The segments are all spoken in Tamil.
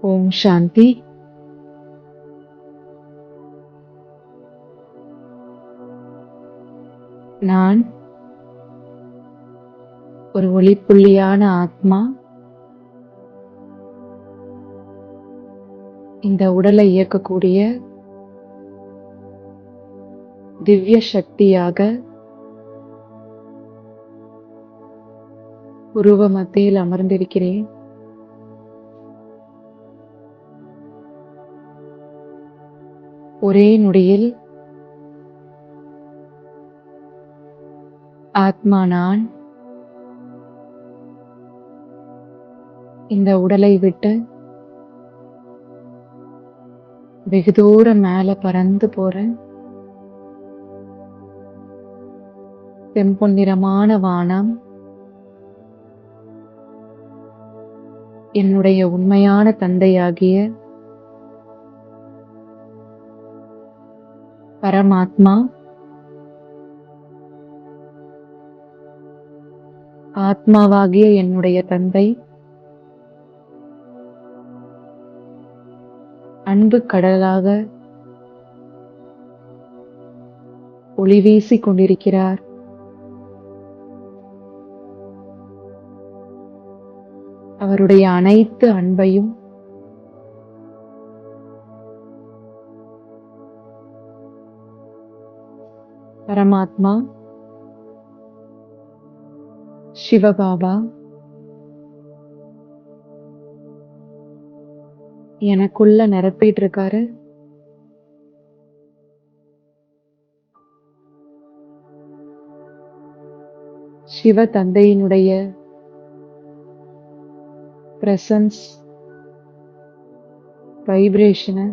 ஓம் சாந்தி. நான் ஒரு ஒளிப்புள்ளியான ஆத்மா. இந்த உடலை இயக்கக்கூடிய திவ்ய சக்தியாக உருவ மத்தியில் அமர்ந்திருக்கிறேன். ஒரே நொடியில் ஆத்மா நான் இந்த உடலை விட்டு வெகு தூரம் மேல பறந்து போறேன். செம்பொன்னிறமான வானம் என்னுடைய உண்மையான தந்தையாகிய பரமாத்மா ஆத்மாவாகிய என்னுடைய தந்தை அன்பு கடலாக ஒளி வீசிக் கொண்டிருக்கிறார். அவருடைய அனைத்து அன்பையும் பரமாத்மா சிவபாபா எனக்குள்ள நிரப்பிட்டு இருக்காரு. சிவ தந்தையினுடைய பிரசன்ஸ் வைப்ரேஷனை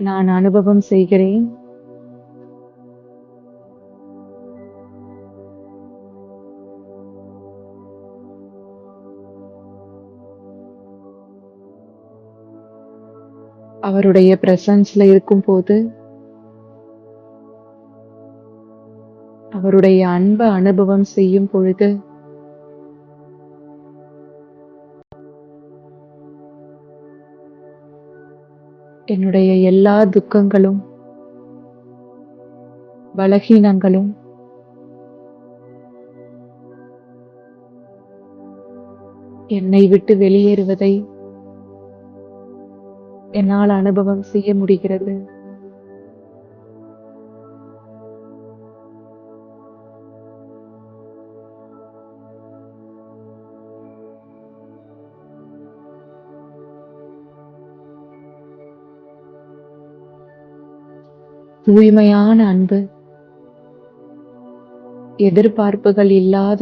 நான் அனுபவம் செய்கிறேன். அவருடைய பிரசன்ஸ்ல இருக்கும்போது அவருடைய அன்பை அனுபவம் செய்யும் பொழுது என்னுடைய எல்லா துக்கங்களும் பலகீனங்களும் என்னை விட்டு வெளியேறுவதை என்னால் அனுபவம் செய்ய முடிகிறது. தூய்மையான அன்பு, எதிர்பார்ப்புகள் இல்லாத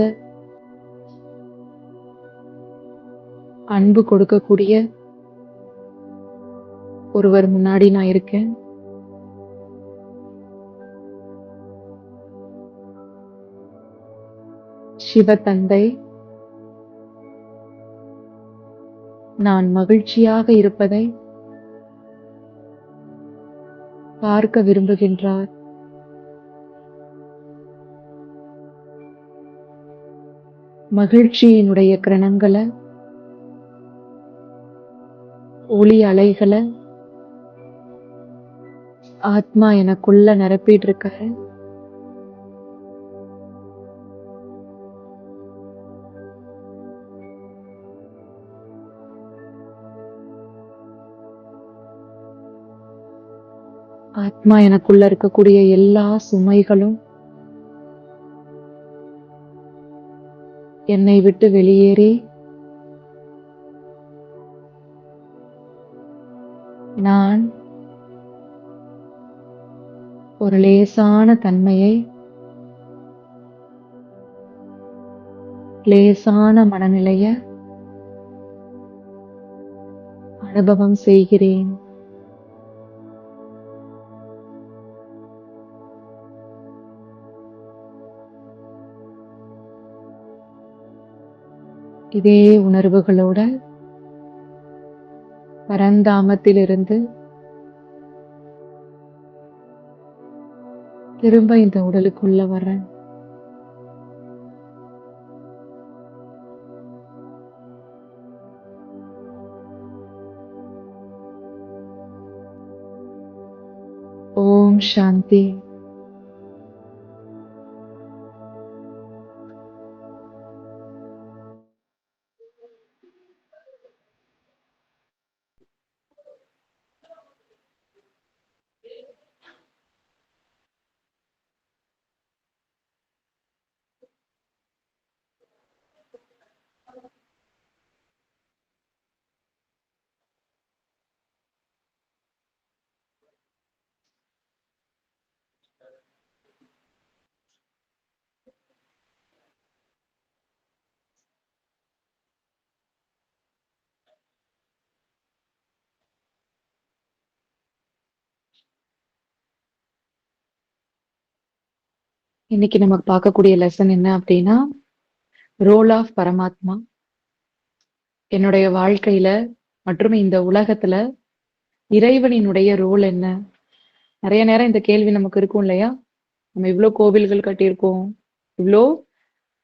அன்பு கொடுக்கக்கூடிய ஒருவர் முன்னாடி நான் இருக்கேன். சிவ தந்தை நான் மகிழ்ச்சியாக இருப்பதை பார்க்க விரும்புகின்றார். மகிழ்ச்சியினுடைய கிரணங்களை, ஒளி அலைகளை ஆத்மா எனக்குள்ள நிரப்பிட்டு இருக்காரு. ஆத்மா எனக்குள்ள இருக்கக்கூடிய எல்லா சுமைகளும் என்னை விட்டு வெளியேறி நான் ஒரு லேசான தன்மையை, லேசான மனநிலைய அனுபவம் செய்கிறேன். இதே உணர்வுகளோட பரந்தாமத்திலிருந்து திரும்ப இந்த உடலுக்குள்ள வர்றேன். ஓம் சாந்தி. இன்னைக்கு நம்ம பார்க்கக்கூடிய லெசன் என்ன அப்படின்னா, ரோல் ஆஃப் பரமாத்மா. என்னுடைய வாழ்க்கையில மற்றும் இந்த உலகத்துல இறைவனினுடைய ரோல் என்ன? நிறைய நேரம் இந்த கேள்வி நமக்கு இருக்கும் இல்லையா? நம்ம இவ்ளோ கோவில்கள் கட்டியிருக்கோம், இவ்ளோ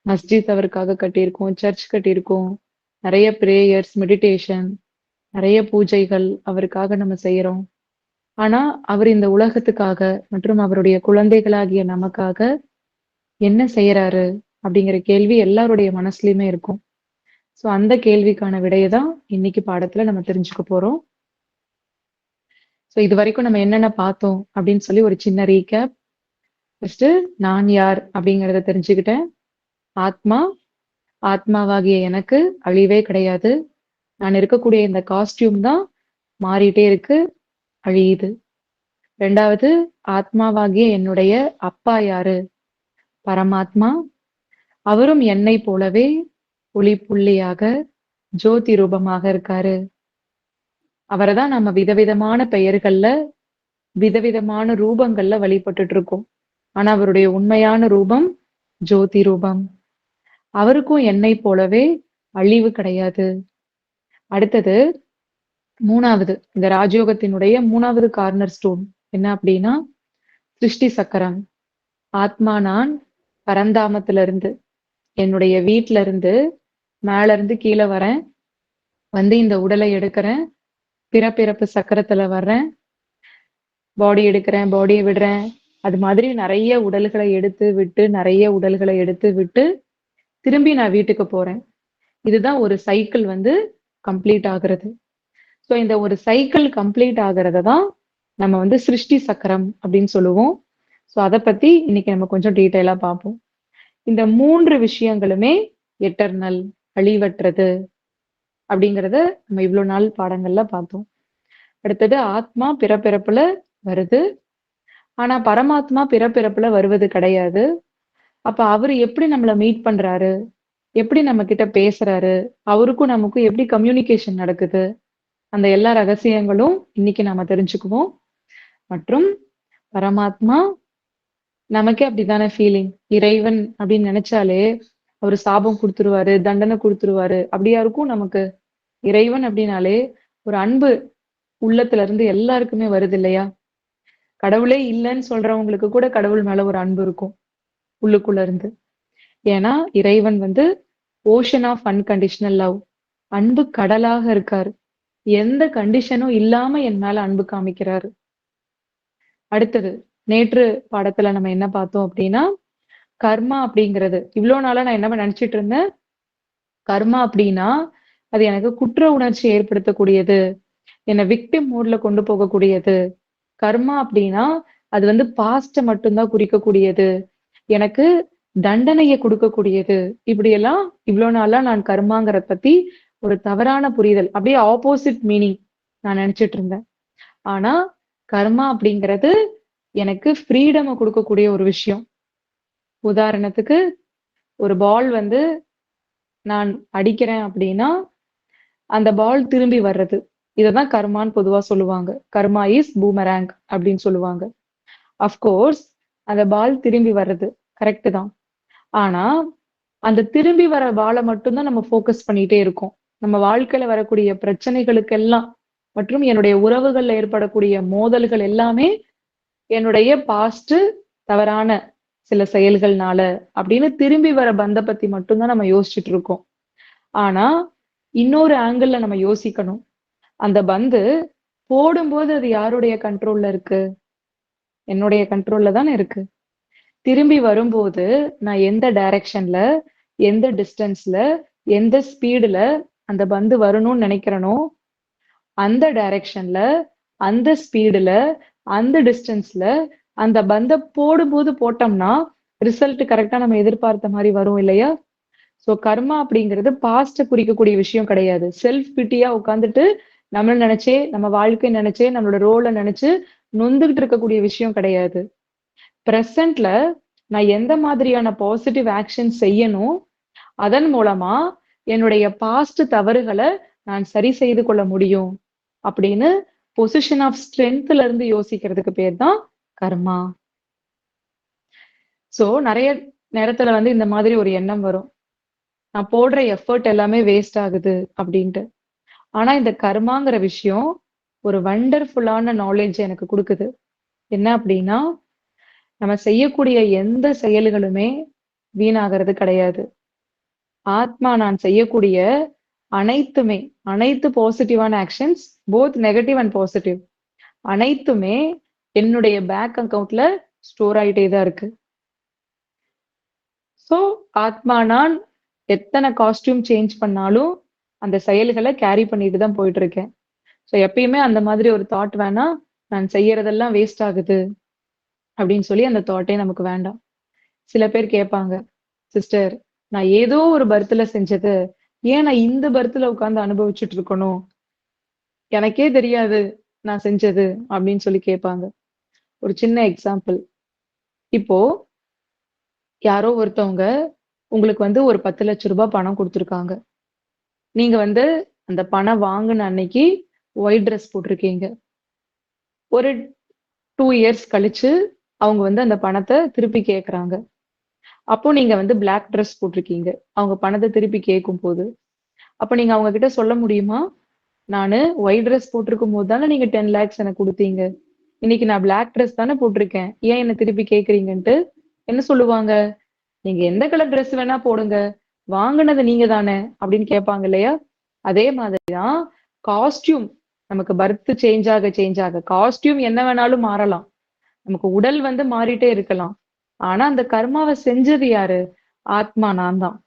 மஸ்ஜித் அவருக்காக கட்டியிருக்கோம், சர்ச் கட்டியிருக்கோம், நிறைய பிரேயர்ஸ், மெடிடேஷன், நிறைய பூஜைகள் அவருக்காக நம்ம செய்யறோம். ஆனா அவர் இந்த உலகத்துக்காக மற்றும் அவருடைய குழந்தைகளாகிய நமக்காக என்ன செய்யறாரு அப்படிங்கிற கேள்வி எல்லாருடைய மனசுலயுமே இருக்கும். சோ அந்த கேள்விக்கான விடையை தான் இன்னைக்கு பாடத்துல நம்ம தெரிஞ்சுக்க போறோம். சோ இது வரைக்கும் நம்ம என்னென்ன பார்த்தோம் அப்படின்னு சொல்லி ஒரு சின்ன ரீகேப். ஃபர்ஸ்ட் நான் யார் அப்படிங்கறத தெரிஞ்சுக்கிட்டேன். ஆத்மா, ஆத்மாவாகிய எனக்கு அழிவே கிடையாது. நான் இருக்கக்கூடிய இந்த காஸ்டியூம் தான் மாறிட்டே இருக்கு, அழியுது. ரெண்டாவது, ஆத்மாவாகிய என்னுடைய அப்பா யாரு? பரமாத்மா. அவரும் என்னை போலவே ஒளி புள்ளியாக ஜோதி ரூபமாக இருக்காரு. அவரைதான் நம்ம விதவிதமான பெயர்கள்ல விதவிதமான ரூபங்கள்ல வழிபட்டுட்டு இருக்கோம். ஆனா அவருடைய உண்மையான ரூபம் ஜோதி ரூபம். அவருக்கும் என்னை போலவே அழிவு கிடையாது. அடுத்தது மூணாவது, இந்த ராஜயோகத்தினுடைய மூணாவது கார்னர் ஸ்டோன் என்ன அப்படின்னா, சிருஷ்டி சக்கரம். ஆத்மா நான் பரந்தாமத்துல இருந்து, என்னுடைய வீட்ல இருந்து மேல இருந்து கீழே வரேன், வந்து இந்த உடலை எடுக்கிறேன், பிறப்பிறப்பு சக்கரத்துல வர்றேன், பாடி எடுக்கிறேன், பாடியை விடுறேன். அது மாதிரி நிறைய உடல்களை எடுத்து விட்டு, நிறைய உடல்களை எடுத்து விட்டு திரும்பி நான் வீட்டுக்கு போறேன். இதுதான் ஒரு சைக்கிள் வந்து கம்ப்ளீட் ஆகுறது. சோ இந்த ஒரு சைக்கிள் கம்ப்ளீட் ஆகுறத தான் நம்ம வந்து சிருஷ்டி சக்கரம் அப்படின்னு சொல்லுவோம். சோ அதை பத்தி இன்னைக்கு நம்ம கொஞ்சம் டீட்டெயிலா பார்ப்போம். இந்த மூன்று விஷயங்களுமே எட்டர்னல், அழிவற்றது அப்படிங்கறத நம்ம இவ்வளவு நாள் பாடங்கள்ல பார்த்தோம். அடுத்தது ஆத்மா பிறப்பிறப்புல வருது, ஆனா பரமாத்மா பிறப்பிறப்புல வருவது கிடையாது. அப்ப அவரு எப்படி நம்மள மீட் பண்றாரு, எப்படி நம்ம கிட்ட பேசுறாரு, அவருக்கும் நமக்கும் எப்படி கம்யூனிகேஷன் நடக்குது, அந்த எல்லா ரகசியங்களும் இன்னைக்கு நாம தெரிஞ்சுக்குவோம். மற்றும் பரமாத்மா நமக்கே அப்படித்தானே ஃபீலிங். இறைவன் அப்படின்னு நினைச்சாலே அவரு சாபம் கொடுத்துருவாரு, தண்டனை கொடுத்துருவாரு, அப்படியா இருக்கும் நமக்கு. இறைவன் அப்படின்னாலே ஒரு அன்பு உள்ளத்துல இருந்து எல்லாருக்குமே வருது இல்லையா? கடவுளே இல்லைன்னு சொல்றவங்களுக்கு கூட கடவுள் மேல ஒரு அன்பு இருக்கும் உள்ளுக்குள்ள இருந்து. ஏன்னா இறைவன் வந்து ஓஷன் ஆஃப் அன்கண்டிஷனல் லவ், அன்பு கடலாக இருக்காரு. எந்த கண்டிஷனும் இல்லாம என் மேல அன்பு காமிக்கிறாரு. அடுத்தது, நேற்று பாடத்துல நம்ம என்ன பார்த்தோம் அப்படின்னா, கர்மா அப்படிங்கிறது, இவ்வளவு நாளா நான் என்ன நினைச்சிட்டு இருந்தேன், கர்மா அப்படின்னா அது எனக்கு குற்ற உணர்ச்சி ஏற்படுத்தக்கூடியது, என்னை விக்டிம் மோட்ல கொண்டு போகக்கூடியது. கர்மா அப்படின்னா அது வந்து பாஸ்ட மட்டும்தான் குறிக்கக்கூடியது, எனக்கு தண்டனையை கொடுக்கக்கூடியது. இப்படியெல்லாம் இவ்வளவு நாளா நான் கர்மாங்கிறத பத்தி ஒரு தவறான புரிதல், அப்படியே ஆப்போசிட் மீனிங் நான் நினைச்சிட்டு இருந்தேன். ஆனா கர்மா அப்படிங்கிறது எனக்கு ஃப்ரீடமை கொடுக்கக்கூடிய ஒரு விஷயம். உதாரணத்துக்கு, ஒரு பால் வந்து நான் அடிக்கிறேன் அப்படின்னா அந்த பால் திரும்பி வர்றது, இததான் கர்மான்னு பொதுவா சொல்லுவாங்க. கர்மா இஸ் பூமராங் அப்படின்னு சொல்லுவாங்க. அஃப்கோர்ஸ் அந்த பால் திரும்பி வர்றது கரெக்ட் தான். ஆனா அந்த திரும்பி வர பாலை மட்டும்தான் நம்ம ஃபோக்கஸ் பண்ணிட்டே இருக்கோம். நம்ம வாழ்க்கையில வரக்கூடிய பிரச்சனைகளுக்கெல்லாம் மற்றும் என்னுடைய உறவுகள்ல ஏற்படக்கூடிய மோதல்கள் எல்லாமே என்னுடைய பாஸ்ட் தவறான சில செயல்கள்னால அப்படின்னு திரும்பி வர பந்த பத்தி மட்டும்தான் நம்ம யோசிச்சுட்டு இருக்கோம். ஆனா இன்னொரு ஆங்கிள் நம்ம யோசிக்கணும். அந்த பந்து போடும்போது அது யாருடைய கண்ட்ரோல்ல இருக்கு? என்னுடைய கண்ட்ரோல்ல தானே இருக்கு. திரும்பி வரும்போது நான் எந்த டைரக்ஷன்ல, எந்த டிஸ்டன்ஸ்ல, எந்த ஸ்பீடுல அந்த பந்து வரணும்னு நினைக்கிறேனோ, அந்த டைரக்ஷன்ல, அந்த ஸ்பீடுல, அந்த டிஸ்டன்ஸ்ல அந்த பந்த போடும்போது போட்டோம்னா, ரிசல்ட் கரெக்ட்டா நம்ம எதிர்பார்த்த மாரி வரும் இல்லையா? சோ கர்மா அப்படிங்கிறது பாஸ்ட்ட குறிக்கக்கூடிய விஷயம் கிடையாது. செல்ஃப் பிட்டியா உட்கார்ந்துட்டு நம்மள நினைச்சே, நம்ம வாழ்க்கை நினைச்சே, நம்மளோட ரோல நினைச்சு நொந்துகிட்டு இருக்கக்கூடிய விஷயம் கிடையாது. பிரசன்ட்ல நான் எந்த மாதிரியான பாசிட்டிவ் ஆக்ஷன் செய்யணும், அதன் மூலமா என்னுடைய பாஸ்ட் தவறுகள நான் சரி செய்து கொள்ள முடியும். அப்படின்னு பொசிஷன் ஆஃப் ஸ்ட்ரென்த்ல இருந்து யோசிக்கிறதுக்கு பேர் தான் கர்மா. சோ நெறைய நேரத்துல வந்து இந்த மாதிரி ஒரு எண்ணம் வரும். நான் போடுற எஃபர்ட் எல்லாமே வேஸ்ட் ஆகுது அப்படின்ட்டு. ஆனா இந்த கர்மாங்கிற விஷயம் ஒரு வண்டர்ஃபுல்லான நாலேட்ஜ் எனக்கு குடுக்குது. என்ன அப்படின்னா, நம்ம செய்யக்கூடிய எந்த செயல்களுமே வீணாகிறது கிடையாது. ஆத்மா நான் செய்யக்கூடிய அனைத்துமே, அனைத்து பாசிட்டிவான actions, both negative and positive அனைத்துமே என்னுடைய பேங்க் அக்கவுண்ட்ல ஸ்டோர் ஆயிட்டே தான் இருக்கு. சோ ஆத்மா நான் எத்தனை காஸ்டியூம் சேஞ்ச் பண்ணாலும் அந்த செயல்களை கேரி பண்ணிட்டு தான் போயிட்டு இருக்கேன். சோ எப்பயுமே அந்த மாதிரி ஒரு தாட் வேணாம். நான் செய்யறதெல்லாம் வேஸ்ட் ஆகுது அப்படின்னு சொல்லி அந்த தாட்டே நமக்கு வேண்டாம். சில பேர் கேட்பாங்க, சிஸ்டர் நான் ஏதோ ஒரு பர்த்ல செஞ்சது ஏன் நான் இந்த பர்த்ல உட்கார்ந்து அனுபவிச்சுட்டு இருக்கணும்? எனக்கே தெரியாது நான் செஞ்சது அப்படின்னு சொல்லி கேட்பாங்க. ஒரு சின்ன எக்ஸாம்பிள். இப்போ யாரோ ஒருத்தவங்க உங்களுக்கு வந்து ஒரு 10,00,000 பணம் குடுத்துருக்காங்க. நீங்க வந்து அந்த பணம் வாங்குன அன்னைக்கு ஒயிட் ட்ரெஸ் போட்டிருக்கீங்க. ஒரு 2 இயர்ஸ் கழிச்சு அவங்க வந்து அந்த பணத்த திருப்பி கேட்கறாங்க. அப்போ நீங்க வந்து பிளாக் ட்ரெஸ் போட்டிருக்கீங்க. அவங்க பணத்த திருப்பி கேட்கும்போது. அப்ப நீங்க அவங்க கிட்ட சொல்ல முடியுமா? நானு ஒயிட் ட்ரெஸ் போட்டிருக்கும்போது தானே நீங்க 10 லேக்ஸ் எனக்கு குடுத்தீங்க. இன்னைக்கு நான் பிளாக் ட்ரெஸ் தானே போட்டிருக்கேன். ஏன் என்ன திருப்பி கேட்கறீங்கன்ட்டு என்ன சொல்லுவாங்க? நீங்க எந்த கலர் ட்ரெஸ் வேணா போடுங்க. வாங்குனது நீங்க தானே அப்படின்னு கேட்பாங்க இல்லையா? அதே மாதிரி தான் காஸ்டியூம் நமக்கு பர்த் சேஞ்ச் ஆக காஸ்டியூம் என்ன வேணாலும் மாறலாம். நமக்கு உடல் வந்து மாறிட்டே இருக்கலாம். ஆனா அந்த கர்மாவ செஞ்சது யாரு? ஆத்மா நான் தான்.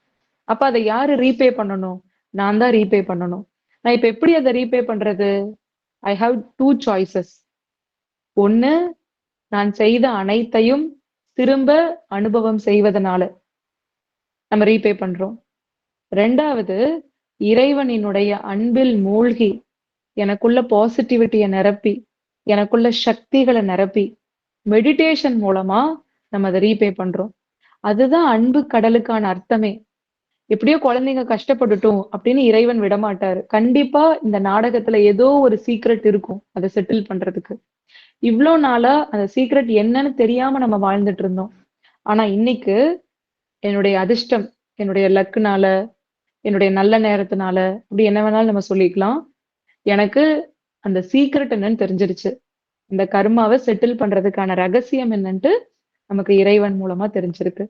அப்ப அத யாரு ரீபே பண்ணணும்? நான் தான் ரீபே பண்ணணும். நான் இப்ப எப்படி அத ரீபே பண்றது? I have 2 choices. ஒண்ணு நான் செய்த அனைத்தையும் திரும்ப அனுபவம் செய்வதனால நம்ம ரீபே பண்றோம். 2வது இறைவனினுடைய அன்பில் மூழ்கி எனக்குள்ள பாசிட்டிவிட்டிய நிரப்பி, எனக்குள்ள சக்திகள நிரப்பி, மெடிடேஷன் மூலமா நம்ம அத ரீபே பண்றோம். அதுதான் அன்பு கடலுக்கான அர்த்தமே. எப்படியோ குழந்தைங்க கஷ்டப்பட்டுட்டோம் அப்படின்னு இறைவன் விடமாட்டாரு. கண்டிப்பா இந்த நாடகத்துல ஏதோ ஒரு சீக்ரெட் இருக்கும். அத செட்டில் பண்றதுக்கு. இவ்ளோ நாளா அந்த சீக்ரெட் என்னன்னு தெரியாம நம்ம வாழ்ந்துட்டு இருந்தோம். ஆனா இன்னைக்கு என்னுடைய அதிர்ஷ்டம், என்னுடைய லக்குனால, என்னுடைய நல்ல நேரத்தினால, அப்படி என்ன வேணாலும் நம்ம சொல்லிக்கலாம். எனக்கு அந்த சீக்ரெட் என்னன்னு தெரிஞ்சிருச்சு. இந்த கர்மாவ செட்டில் பண்றதுக்கான ரகசியம் என்னன்ட்டு நமக்கு இறைவன் மூலமா தெரிஞ்சிருக்கு.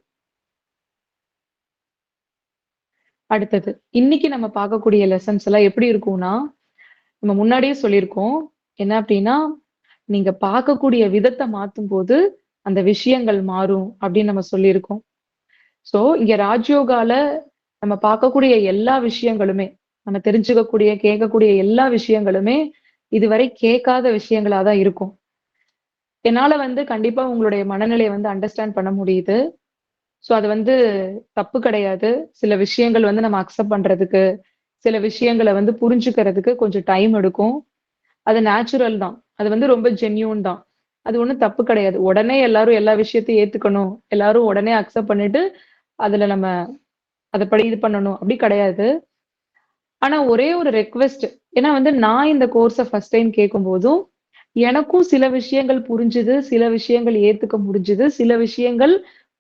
அடுத்தது, இன்னைக்கு நம்ம பார்க்கக்கூடிய லெசன்ஸ் எல்லாம் எப்படி இருக்கும்னா, நம்ம முன்னாடியே சொல்லியிருக்கோம். என்ன அப்படின்னா, நீங்க பார்க்கக்கூடிய விதத்த மாத்தும்போது, அந்த விஷயங்கள் மாறும் அப்படின்னு நம்ம சொல்லியிருக்கோம். சோ, இங்க ராஜயோகால நம்ம பார்க்கக்கூடிய எல்லா விஷயங்களுமே, நம்ம தெரிஞ்சுக்கக்கூடிய, கேட்கக்கூடிய எல்லா விஷயங்களுமே, இதுவரை கேட்காத விஷயங்களா தான் இருக்கும். என்னால வந்து கண்டிப்பா உங்களுடைய மனநிலைய வந்து அண்டர்ஸ்டாண்ட் பண்ண முடியுது. சோ, அது வந்து தப்பு கிடையாது. சில விஷயங்கள் வந்து நம்ம அக்செப்ட் பண்றதுக்கு, சில விஷயங்கள வந்து புரிஞ்சுக்கிறதுக்கு கொஞ்சம் டைம் எடுக்கும். அது நேச்சுரல் தான். அது வந்து ரொம்ப ஜென்யூன் தான். அது ஒண்ணும் தப்பு கிடையாது. உடனே எல்லாரும் எல்லா விஷயத்தையும் ஏத்துக்கணும். எல்லாரும் உடனே அக்செப்ட் பண்ணிட்டு, அதுல நம்ம அதப்படி இது பண்ணணும். அப்படி கிடையாது. ஆனா ஒரே ஒரு ரெக்வெஸ்ட். ஏன்னா வந்து நான் இந்த கோர்ஸ ஃபர்ஸ்ட் டைம் கேட்கும்போதும், எனக்கும் சில விஷயங்கள் புரிஞ்சுது. சில விஷயங்கள் ஏத்துக்க முடிஞ்சுது. சில விஷயங்கள்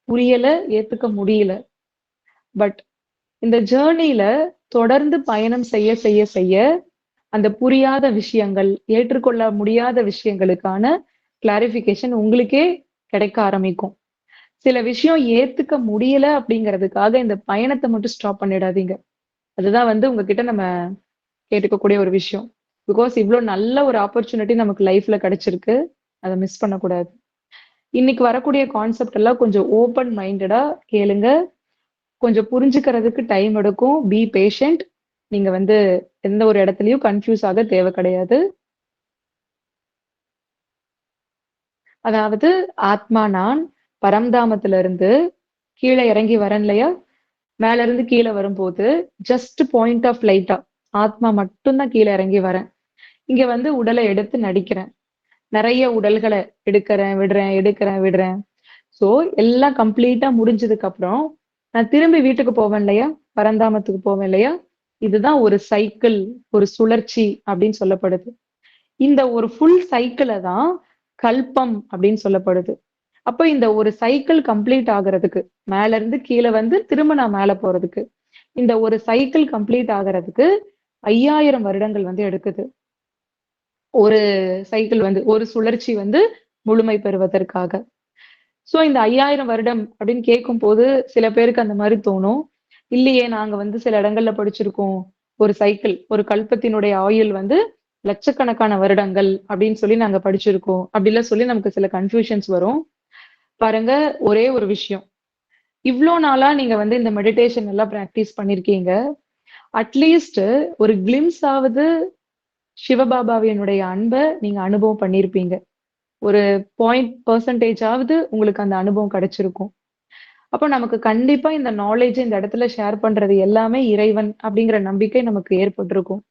புரியல, ஏத்துக்க முடியல. பட் இந்த ஜர்னில தொடர்ந்து பயணம் செய்ய, செய்ய, செய்ய அந்த புரியாத விஷயங்கள், ஏற்றுக்கொள்ள முடியாத விஷயங்களுக்கான கிளாரிஃபிகேஷன் உங்களுக்கே கிடைக்க ஆரம்பிக்கும். சில விஷயம் ஏத்துக்க முடியல அப்படிங்கிறதுக்காக இந்த பயணத்த மட்டும் ஸ்டாப் பண்ணிடாதீங்க. அதுதான் வந்து உங்ககிட்ட நம்ம கேட்டுக்கக்கூடிய ஒரு விஷயம். பிகாஸ் இவ்ளோ நல்ல ஒரு ஆப்பர்ச்சுனிட்டி நமக்கு லைஃப்ல கிடைச்சிருக்கு. அத மிஸ் பண்ணக்கூடாது. இன்னைக்கு வரக்கூடிய கான்செப்ட் எல்லாம் கொஞ்சம் ஓப்பன் மைண்டடா கேளுங்க. கொஞ்சம் புரிஞ்சுக்கிறதுக்கு டைம் எடுக்கும். B patient. நீங்க வந்து எந்த ஒரு இடத்துலயும் கன்ஃப்யூஸ் ஆக தேவை கிடையாது. அதாவது ஆத்மா நான் பரம்தாமத்திலிருந்து கீழே இறங்கி வரேன் இல்லையா? மேல இருந்து கீழே வரும்போது ஜஸ்ட் பாயிண்ட் ஆஃப் லைட்டா ஆத்மா மட்டும்தான் கீழே இறங்கி வரேன். இங்க வந்து உடலை எடுத்து நடிக்கிறேன். நிறைய உடல்களை எடுக்கிறேன், விடுறேன், எடுக்கிறேன், விடுறேன். சோ எல்லாம் கம்ப்ளீட்டா முடிஞ்சதுக்கு அப்புறம் நான் திரும்பி வீட்டுக்கு போவேன் இல்லையா? பரந்தாமத்துக்கு போவேன் இல்லையா? இதுதான் ஒரு சைக்கிள், ஒரு சுழற்சி அப்படின்னு சொல்லப்படுது. இந்த ஒரு ஃபுல் சைக்கிளை தான் கல்பம் அப்படின்னு சொல்லப்படுது. அப்ப இந்த ஒரு சைக்கிள் கம்ப்ளீட் ஆகுறதுக்கு மேல இருந்து கீழே வந்து திரும்ப நான் மேல போறதுக்கு இந்த ஒரு சைக்கிள் கம்ப்ளீட் ஆகுறதுக்கு 5000 வருடங்கள் வந்து எடுக்குது. ஒரு சைக்கிள் வந்து ஒரு சுழற்சி வந்து முழுமை பெறுவதற்காக. சோ இந்த 5000 வருடம் அப்படின்னு கேட்கும் போது சில பேருக்கு அந்த மாதிரி தோணும். இல்லையே நாங்க வந்து சில இடங்கள்ல படிச்சிருக்கோம். ஒரு சைக்கிள், ஒரு கல்பத்தினுடைய ஆயுள் வந்து லட்சக்கணக்கான வருடங்கள் அப்படின்னு சொல்லி நாங்க படிச்சிருக்கோம். அப்படிலாம் சொல்லி நமக்கு சில கன்ஃபியூஷன்ஸ் வரும். பாருங்க, ஒரே ஒரு விஷயம். இவ்ளோ நாளா நீங்க வந்து இந்த மெடிடேஷன் எல்லாம் பிராக்டிஸ் பண்ணிருக்கீங்க. அட்லீஸ்ட் ஒரு கிளிம்ஸ் ஆவது சிவபாபாவினுடைய அன்பை நீங்க அனுபவம் பண்ணிருப்பீங்க. ஒரு 0% ஆவது உங்களுக்கு அந்த அனுபவம் கிடைச்சிருக்கும். அப்போ நமக்கு கண்டிப்பா இந்த நாலேஜ் இந்த இடத்துல ஷேர் பண்றது எல்லாமே இறைவன் அப்படிங்கிற நம்பிக்கை நமக்கு ஏற்பட்டிருக்கும்.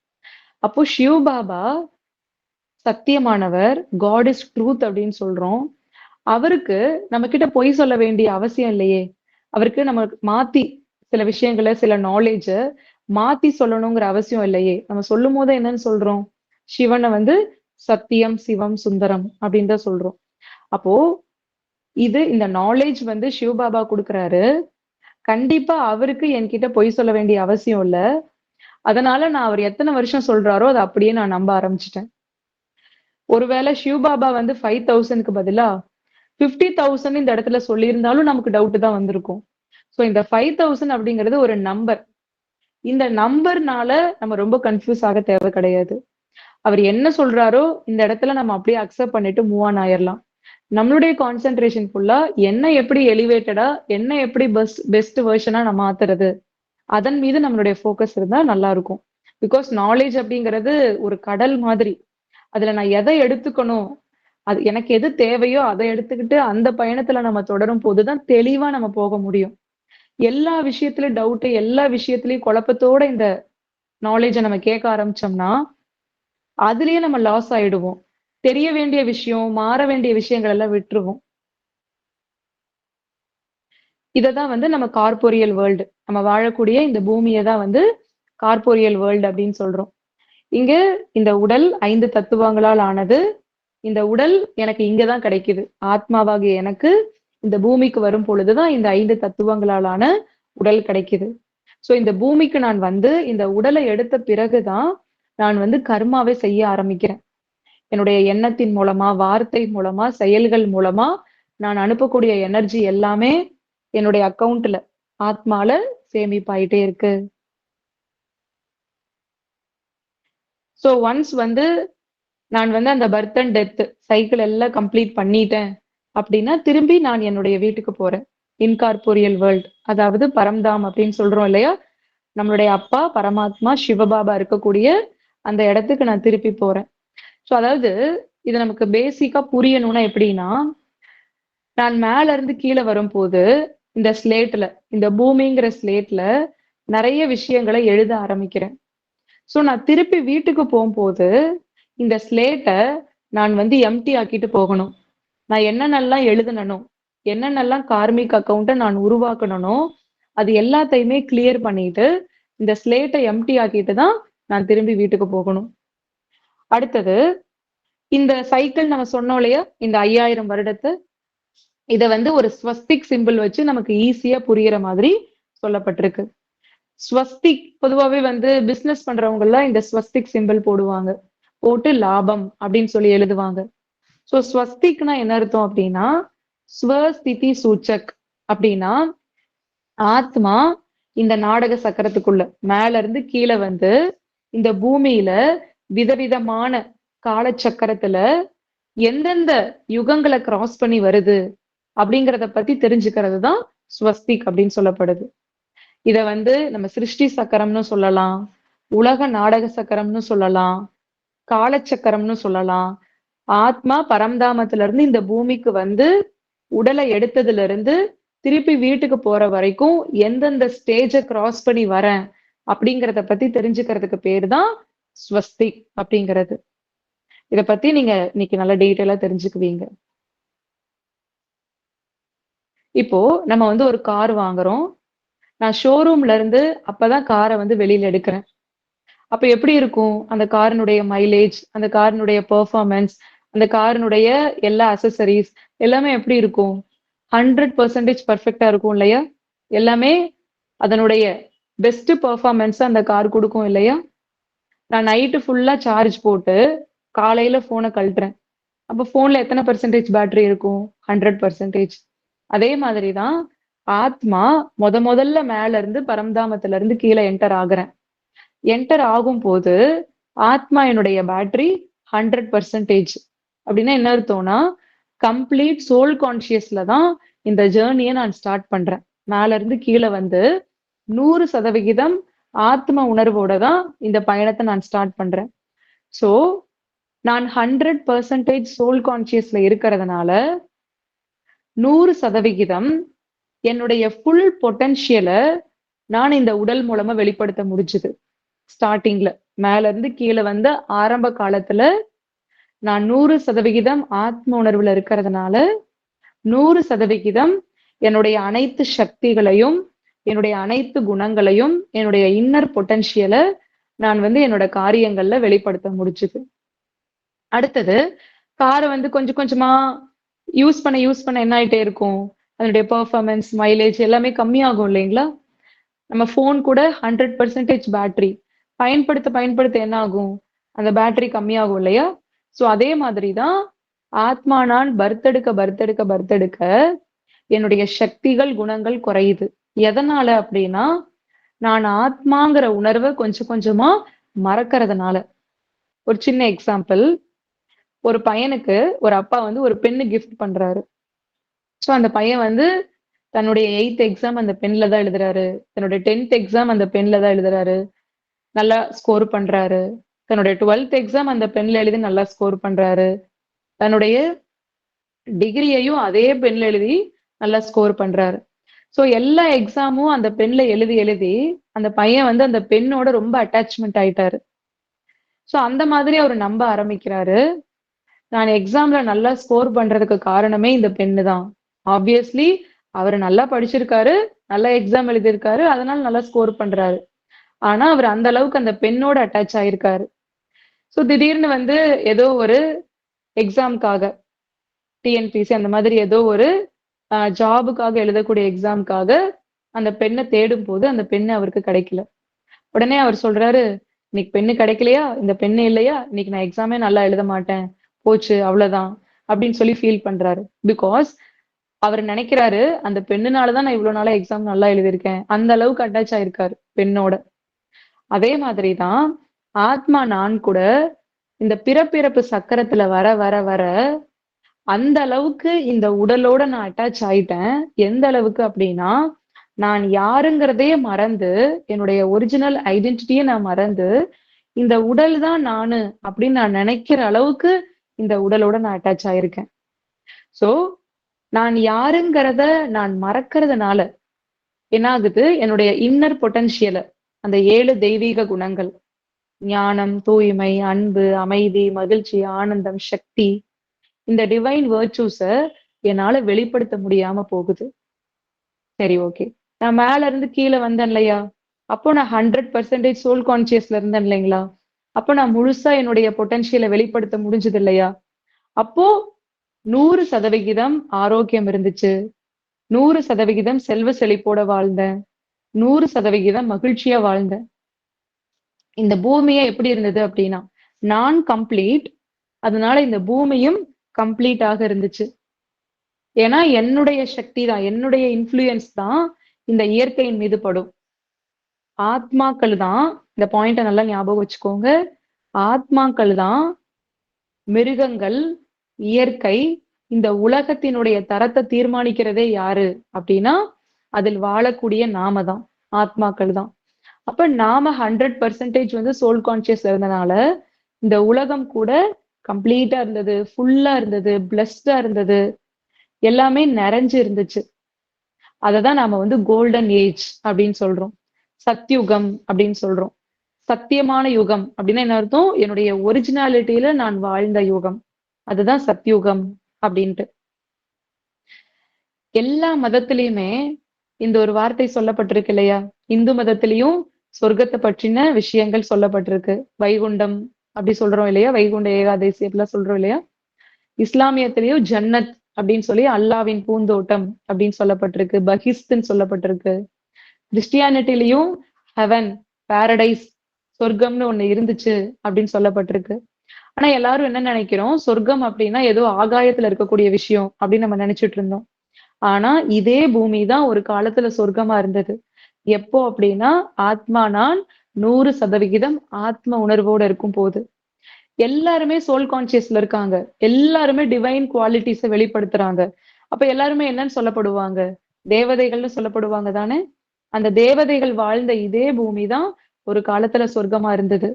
அப்போ சிவபாபா சத்தியமானவர், காட் இஸ் ட்ரூத் அப்படின்னு சொல்றோம். அவருக்கு நம்ம கிட்ட பொய் சொல்ல வேண்டிய அவசியம் இல்லையே. அவருக்கு நம்ம மாத்தி சில விஷயங்களை, சில நாலேஜ மாத்தி சொல்லணுங்கிற அவசியம் இல்லையே. நம்ம சொல்லும் போது என்னன்னு சொல்றோம்? சிவனை வந்து சத்தியம், சிவம், சுந்தரம் அப்படின்னு தான் சொல்றோம். அப்போ இந்த நாலேஜ் வந்து சிவபாபா குடுக்குறாரு. கண்டிப்பா அவருக்கு என்கிட்ட பொய் சொல்ல வேண்டிய அவசியம் இல்ல. அதனால நான் அவர் எத்தனை வருஷம் சொல்றாரோ அதை அப்படியே நான் நம்ப ஆரம்பிச்சிட்டேன். ஒருவேளை சிவபாபா வந்து 5000க்கு பதிலா 50,000 இந்த இடத்துல சொல்லியிருந்தாலும் நமக்கு டவுட் தான் வந்திருக்கும். சோ இந்த 5000 அப்படிங்கிறது ஒரு நம்பர். இந்த நம்பர்னால நம்ம ரொம்ப கன்ஃபியூஸ் ஆக தேவை கிடையாது. அவர் என்ன சொல்றாரோ இந்த இடத்துல நம்ம அப்படியே அக்செப்ட் பண்ணிட்டு மூவ் ஆன் ஆயிரலாம். நம்மளுடைய கான்சென்ட்ரேஷன் ஃபுல்லா என்ன எப்படி எலிவேட்டடா, என்ன எப்படி பெஸ்ட் வெர்ஷனா நம்ம மாத்துறது, அதன் மீது நம்மளுடைய ஃபோக்கஸ் இருந்தா நல்லா இருக்கும். பிகாஸ் நாலேஜ் அப்படிங்கிறது ஒரு கடல் மாதிரி. அதுல நான் எதை எடுத்துக்கணும், அது எனக்கு எது தேவையோ அதை எடுத்துக்கிட்டு அந்த பயணத்துல நம்ம தொடரும் போதுதான் தெளிவா நம்ம போக முடியும். எல்லா விஷயத்திலயும் டவுட், எல்லா விஷயத்திலயும் குழப்பத்தோட இந்த நாலேஜை நம்ம கேட்க ஆரம்பிச்சோம்னா அதுலயே நம்ம லாஸ் ஆயிடுவோம். தெரிய வேண்டிய விஷயம், மாற வேண்டிய விஷயங்கள் எல்லாம் விட்டுருவோம். இததான் வந்து நம்ம கார்போரியல் வேர்ல்டு, நம்ம வாழக்கூடிய இந்த பூமியை தான் வந்து கார்போரியல் வேர்ல்டு அப்படின்னு சொல்றோம். இங்க இந்த உடல் 5 தத்துவங்களால் ஆனது. இந்த உடல் எனக்கு இங்கதான் கிடைக்குது. ஆத்மாவாகிய எனக்கு இந்த பூமிக்கு வரும் பொழுதுதான் இந்த 5 தத்துவங்களாலான உடல் கிடைக்குது. சோ இந்த பூமிக்கு நான் வந்து இந்த உடலை எடுத்த பிறகுதான் நான் வந்து கர்மாவை செய்ய ஆரம்பிக்கிறேன். என்னுடைய எண்ணத்தின் மூலமா, வார்த்தை மூலமா, செயல்கள் மூலமா நான் அனுப்பக்கூடிய எனர்ஜி எல்லாமே என்னுடைய அக்கவுண்ட்ல, ஆத்மால சேமிப்பாயிட்டே இருக்கு. சோ ஒன்ஸ் வந்து நான் வந்து அந்த பர்த் அண்ட் டெத் சைக்கிள் எல்லாம் கம்ப்ளீட் பண்ணிட்டேன் அப்படின்னா திரும்பி நான் என்னுடைய வீட்டுக்கு போறேன். இன்கார்போரியல் வேர்ல்ட், அதாவது பரம்தாம் அப்படின்னு சொல்றோம் இல்லையா? நம்மளுடைய அப்பா பரமாத்மா சிவபாபா இருக்கக்கூடிய அந்த இடத்துக்கு நான் திருப்பி போறேன். சோ அதாவது இது நமக்கு பேசிக்கா புரியணும்னா எப்படின்னா, நான் மேல இருந்து கீழே வரும்போது இந்த ஸ்லேட்ல, இந்த பூமிங்கிற ஸ்லேட்ல நிறைய விஷயங்களை எழுத ஆரம்பிக்கிறேன். சோ நான் திருப்பி வீட்டுக்கு போகும்போது இந்த ஸ்லேட்டை நான் வந்து எம்டி ஆக்கிட்டு போகணும். நான் என்னென்னலாம் எழுதணும், என்னென்னலாம் கார்மிக் அக்கவுண்ட்டை நான் உருவாக்கணும், அது எல்லாத்தையுமே கிளியர் பண்ணிட்டு இந்த ஸ்லேட்டை எம்டி ஆக்கிட்டு தான் நான் திரும்பி வீட்டுக்கு போகணும். அடுத்தது இந்த சைக்கிள் நம்ம சொன்னோம் இல்லையா? இந்த 5000 வருடத்தை இத வந்து ஒரு ஸ்வஸ்திக் சிம்பிள் வச்சு நமக்கு ஈஸியா புரியிற மாதிரி சொல்லப்பட்டிருக்கு. ஸ்வஸ்திக் பொதுவாவே வந்து பிசினஸ் பண்றவங்க எல்லாம் இந்த ஸ்வஸ்திக் சிம்பிள் போடுவாங்க. போட்டு லாபம் அப்படின்னு சொல்லி எழுதுவாங்க. சோ ஸ்வஸ்திக்னா என்ன அர்த்தம் அப்படின்னா, ஸ்வஸ்திதி சூச்சக் அப்படின்னா, ஆத்மா இந்த நாடக சக்கரத்துக்குள்ள மேல இருந்து கீழே வந்து இந்த பூமியில விதவிதமான காலச்சக்கரத்துல எந்தெந்த யுகங்களை கிராஸ் பண்ணி வருது அப்படிங்கிறத பத்தி தெரிஞ்சுக்கிறது தான் ஸ்வஸ்திக் அப்படின்னு சொல்லப்படுது. இத வந்து நம்ம சிருஷ்டி சக்கரம்னு சொல்லலாம், உலக நாடக சக்கரம்னு சொல்லலாம், காலச்சக்கரம்னு சொல்லலாம். ஆத்மா பரம்தாமத்துல இருந்து இந்த பூமிக்கு வந்து உடலை எடுத்ததுல இருந்து திருப்பி வீட்டுக்கு போற வரைக்கும் எந்தெந்த ஸ்டேஜ கிராஸ் பண்ணி வரேன் அப்படிங்கறத பத்தி தெரிஞ்சுக்கிறதுக்கு பேரு தான் ஸ்வஸ்திக் அப்படிங்கிறது. இத பத்தி நீங்க இன்னைக்கு நல்ல டீட்டெயிலா தெரிஞ்சுக்குவீங்க. இப்போ நம்ம வந்து ஒரு கார் வாங்குறோம். நான் ஷோரூம்ல இருந்து அப்பதான் காரை வந்து வெளியில எடுக்கிறேன். அப்ப எப்படி இருக்கும்? அந்த காரினுடைய மைலேஜ், அந்த காரினுடைய பெர்ஃபார்மன்ஸ், அந்த காரினுடைய எல்லா அக்சஸரீஸ் எல்லாமே எப்படி இருக்கும்? 100% பெர்ஃபெக்ட்டா இருக்கும் இல்லையா? எல்லாமே அதனுடைய பெஸ்ட் பெர்ஃபார்மன்ஸ அந்த கார் குடுக்கும் இல்லையா? நான் நைட்டு ஃபுல்லா சார்ஜ் போட்டு காலையில ஃபோன கழட்டுறேன். அப்ப ஃபோன்ல எத்தன பெர்சன்டேஜ் பேட்டரி இருக்கும்? 100%. அதே மாதிரி தான் ஆத்மா முதல்ல மேல இருந்து பரம்தாமத்துல இருந்து கீழ என்டர் ஆகுறேன். என்டர் ஆகும்போது ஆத்மா என்னுடைய பேட்டரி 100%. அப்படின்னா என்ன அர்த்தம்னா கம்ப்ளீட் சோல் கான்சியஸ்ல தான் இந்த ஜேர்னியை நான் ஸ்டார்ட் பண்றேன். மேல இருந்து கீழே வந்து 100% ஆத்ம உணர்வோட தான் இந்த பயணத்தை நான் ஸ்டார்ட் பண்றேன். சோ நான் 100% சோல் கான்சியஸ்ல இருக்கிறதுனால 100% என்னுடைய ஃபுல் பொட்டன்ஷியலை நான் இந்த உடல் மூலமா வெளிப்படுத்த முடிஞ்சுது. ஸ்டார்டிங்ல மேல இருந்து கீழே வந்து ஆரம்ப காலத்துல நான் 100% ஆத்ம உணர்வுல இருக்கிறதுனால 100% என்னுடைய அனைத்து சக்திகளையும், என்னுடைய அனைத்து குணங்களையும், என்னுடைய இன்னர் பொட்டன்ஷியலை நான் வந்து என்னோட காரியங்கள்ல வெளிப்படுத்த முடிஞ்சுது. அடுத்தது காரை வந்து கொஞ்சம் கொஞ்சமா யூஸ் பண்ண என்ன ஆயிட்டே இருக்கும்? அதனுடைய பெர்ஃபார்மன்ஸ், மைலேஜ் எல்லாமே கம்மியாகும் இல்லைங்களா? நம்ம ஃபோன் கூட 100% பேட்டரி பயன்படுத்த என்ன ஆகும்? அந்த பேட்டரி கம்மியாகும் இல்லையா? சோ அதே மாதிரி தான் ஆத்மா நான் பர்த்தெடுக்க என்னுடைய சக்திகள், குணங்கள் குறையுது. எதனால அப்படின்னா, நான் ஆத்மாங்கிற உணர்வை கொஞ்சம் கொஞ்சமா மறக்கறதுனால. ஒரு சின்ன எக்ஸாம்பிள். ஒரு பையனுக்கு ஒரு அப்பா வந்து ஒரு பென்னு கிஃப்ட் பண்றாரு. சோ அந்த பையன் வந்து தன்னுடைய 8th எக்ஸாம் அந்த பென்ல தான் எழுதுறாரு. தன்னுடைய 10th எக்ஸாம் அந்த பென்ல தான் எழுதுறாரு. நல்லா ஸ்கோர் பண்றாரு. தன்னுடைய 12th எக்ஸாம் அந்த பென்ல எழுதி நல்லா ஸ்கோர் பண்றாரு. தன்னுடைய டிகிரியையும் அதே பென்ல எழுதி நல்லா ஸ்கோர் பண்றாரு. சோ எல்லா எக்ஸாமும் அந்த பென்ல எழுதி அந்த பையன் வந்து அந்த பெண்ணோட ரொம்ப அட்டாச்மெண்ட் ஆயிட்டாரு. சோ அந்த மாதிரி அவர் நம்ப ஆரம்பிக்கிறாரு. நான் எக்ஸாம்ல நல்லா ஸ்கோர் பண்றதுக்கு காரணமே இந்த பென்னு தான். ஆப்வியஸ்லி அவரு நல்லா படிச்சிருக்காரு, நல்லா எக்ஸாம் எழுதியிருக்காரு, அதனால நல்லா ஸ்கோர் பண்றாரு. ஆனா அவர் அந்த அளவுக்கு அந்த பெண்ணோட அட்டாச் ஆயிருக்காரு. சோ திடீர்னு வந்து ஏதோ ஒரு எக்ஸாம்க்காக டிஎன்பிசி அந்த மாதிரி ஏதோ ஒரு ஜாபுக்காக எழுதக்கூடிய எக்ஸாம்க்காக அந்த பெண்ணை தேடும் போது அந்த பெண்ணு அவருக்கு கிடைக்கல. உடனே அவர் சொல்றாரு, இன்னைக்கு பெண்ணு கிடைக்கலையா? இந்த பெண்ணு இல்லையா? இன்னைக்கு நான் எக்ஸாமே நல்லா எழுத மாட்டேன். போச்சு அவ்வளவுதான் அப்படின்னு சொல்லி ஃபீல் பண்றாரு. பிகாஸ் அவர் நினைக்கிறாரு அந்த பெண்ணுனாலதான் நான் இவ்வளவு நாளா எக்ஸாம் நல்லா எழுதியிருக்கேன். அந்த அளவுக்கு அட்டாச் ஆயிருக்காரு பெண்ணோட. அதே மாதிரிதான் ஆத்மா நான் கூட இந்த பிறப்பிறப்பு சக்கரத்துல வர வர வர அந்த அளவுக்கு இந்த உடலோட நான் அட்டாச் ஆயிட்டேன். எந்த அளவுக்கு அப்படின்னா நான் யாருங்கிறதையே மறந்து என்னுடைய ஒரிஜினல் ஐடென்டிட்டியை நான் மறந்து இந்த உடல் தான் நானு அப்படின்னு நான் நினைக்கிற அளவுக்கு இந்த உடலோட நான் அட்டாச் ஆயிருக்கேன். சோ நான் யாருங்கிறத நான் மறக்கிறதுனால என்ன ஆகுது? என்னுடைய இன்னர் பொட்டன்ஷியல அந்த 7 தெய்வீக குணங்கள் ஞானம், தூய்மை, அன்பு, அமைதி, மகிழ்ச்சி, ஆனந்தம், சக்தி இந்த டிவைன் வேர்ச்சூஸ என்னால வெளிப்படுத்த முடியாம போகுது. சரி, ஓகே. நான் மேல இருந்து கீழ வந்தேன் இல்லையா? அப்போ நான் 100% சோல் கான்சியஸ்ல இருந்தேன் இல்லைங்களா? அப்போ நான் முழுசா என்னுடைய பொட்டன்ஷியலை வெளிப்படுத்த முடிஞ்சது இல்லையா? அப்போ 100% ஆரோக்கியம் இருந்துச்சு. 100% செல்வ செழிப்போட வாழ்ந்தேன். 100% மகிழ்ச்சியா வாழ்ந்தேன். இந்த பூமியே எப்படி இருந்தது அப்படின்னா, நான் கம்ப்ளீட். அதனால இந்த பூமியும் கம்ப்ளீட்டாக இருந்துச்சு. ஏன்னா என்னுடைய சக்தி தான், என்னுடைய இன்ஃப்ளூயன்ஸ் தான் இந்த இயற்கையின் மீது படும். ஆத்மாக்கள் தான், இந்த பாயிண்ட நல்லா ஞாபகம் வச்சுக்கோங்க. ஆத்மாக்கள் தான் மிருகங்கள், இயற்கை, இந்த உலகத்தினுடைய தரத்தை தீர்மானிக்கிறதே யாரு அப்படின்னா அதில் வாழக்கூடிய நாம தான், ஆத்மாக்கள் தான். அப்ப நாம 100% வந்து சோல் கான்சியஸ்ல இருந்தனால இந்த உலகம் கூட கம்ப்ளீட்டா இருந்தது, ஃபுல்லா இருந்தது, பிளஸ்டா இருந்தது, எல்லாமே நிறைஞ்சு இருந்துச்சு. அததான் நாம வந்து கோல்டன் ஏஜ் அப்படின்னு சொல்றோம், சத்யுகம் அப்படின்னு சொல்றோம். சத்தியமான யுகம் அப்படின்னா என்ன அர்த்தம்? என்னுடைய ஒரிஜினாலிட்டியில நான் வாழ்ந்த யுகம், அதுதான் சத்யுகம் அப்படின்ட்டு. எல்லா மதத்திலயுமே இந்த ஒரு வார்த்தை சொல்லப்பட்டிருக்கு இல்லையா? இந்து மதத்திலையும் சொர்க்கத்தை பற்றின விஷயங்கள் சொல்லப்பட்டிருக்கு. வைகுண்டம் அப்படி சொல்றோம் இல்லையா? வைகுண்ட ஏகாதசி அப்படிலாம் சொல்றோம் இல்லையா? இஸ்லாமியத்திலையும் ஜன்னத் அப்படின்னு சொல்லி அல்லாவின் பூந்தோட்டம் அப்படின்னு சொல்லப்பட்டிருக்கு. பகிஸ்துன்னு சொல்லப்பட்டிருக்கு. கிறிஸ்டியானிட்டிலையும் ஹெவன், பாரடைஸ், சொர்க்கம்னு ஒண்ணு இருந்துச்சு அப்படின்னு சொல்லப்பட்டிருக்கு. ஆனா எல்லாரும் என்ன நினைக்கிறோம்? சொர்க்கம் அப்படின்னா ஏதோ ஆகாயத்துல இருக்கக்கூடிய விஷயம் அப்படின்னு நம்ம நினைச்சிட்டு இருந்தோம். ஆனா இதே பூமி தான் ஒரு காலத்துல சொர்க்கமா இருந்தது. எப்போ அப்படின்னா ஆத்மா நான் 100% ஆத்ம உணர்வோட இருக்கும் போது. எல்லாருமே சோல் கான்சியஸ்ல இருக்காங்க, எல்லாருமே டிவைன் குவாலிட்டிஸை வெளிப்படுத்துறாங்க. அப்ப எல்லாருமே என்னன்னு சொல்லப்படுவாங்க? தேவதைகள்னு சொல்லப்படுவாங்க தானே? அந்த தேவதைகள் வாழ்ந்த இதே பூமி தான் ஒரு காலத்துல சொர்க்கமா இருந்தது.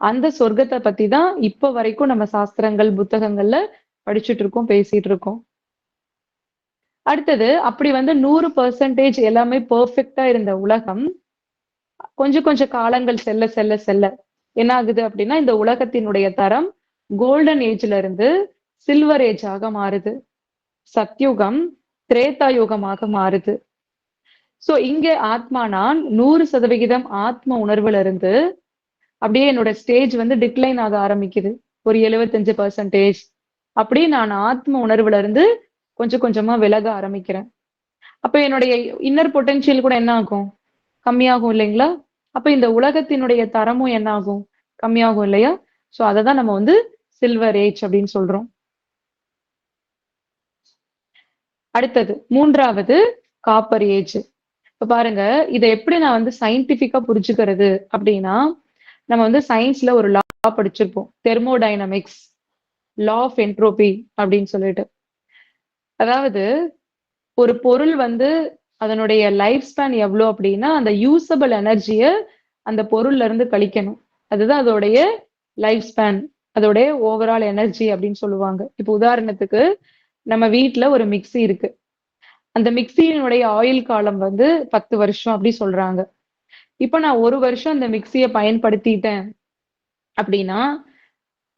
அந்த சொர்க்கத்தை பத்தி தான் இப்ப வரைக்கும் நம்ம சாஸ்திரங்கள் புத்தகங்கள்ல படிச்சுட்டு இருக்கோம், பேசிட்டு இருக்கோம். அடுத்தது அப்படி வந்து 100% எல்லாமே பெர்ஃபெக்ட்டா இருந்த உலகம் கொஞ்சம் கொஞ்சம் காலங்கள் செல்ல செல்ல செல்ல என்ன ஆகுது அப்படின்னா இந்த உலகத்தினுடைய தரம் கோல்டன் ஏஜ்ல இருந்து சில்வர் ஏஜ் ஆக மாறுது. சத்யுகம் திரேதா யுகமாக மாறுது. சோ இங்க ஆத்மா நான் 100% ஆத்ம உணர்வுல இருந்து அப்படியே என்னோட ஸ்டேஜ் வந்து டிக்ளைன் ஆக ஆரம்பிக்குது. ஒரு 75% அப்படி நான் ஆத்ம உணர்வுல இருந்து கொஞ்சம் கொஞ்சமா விலக ஆரம்பிக்கிறேன். அப்ப என்னுடைய இன்னர் பொட்டன்ஷியல் கூட என்ன ஆகும்? கம்மியாகும் இல்லைங்களா? அப்ப இந்த உலகத்தினுடைய தரமும் என்ன ஆகும்? கம்மியாகும் இல்லையா? சோ அததான் நம்ம வந்து சில்வர் ஏஜ் அப்படின்னு சொல்றோம். அடுத்தது 3வது காப்பர் ஏஜ். இப்ப பாருங்க, இதை எப்படி நான் வந்து சயின்டிபிக்கா புரிஞ்சுக்கிறது அப்படின்னா, நம்ம வந்து சயின்ஸ்ல ஒரு லா படிச்சிருப்போம், தெர்மோடைனமிக்ஸ், லா ஆஃப் என்ட்ரோபி அப்படின்னு சொல்லிட்டு. அதாவது ஒரு பொருள் வந்து அதனுடைய லைஃப் ஸ்பேன் எவ்வளவு அப்படின்னா அந்த யூசபிள் எனர்ஜிய அந்த பொருள்ல இருந்து கழிக்கணும். அதுதான் அதோடைய லைஃப் ஸ்பேன், அதோடைய ஓவரால் எனர்ஜி அப்படின்னு சொல்லுவாங்க. இப்ப உதாரணத்துக்கு நம்ம வீட்ல ஒரு மிக்ஸி இருக்கு. அந்த மிக்ஸியினுடைய ஆயுள் காலம் வந்து 10 வருஷம் அப்படி சொல்றாங்க. இப்ப நான் 1 வருஷம் அந்த மிக்ஸியை பயன்படுத்திட்டேன் அப்படின்னா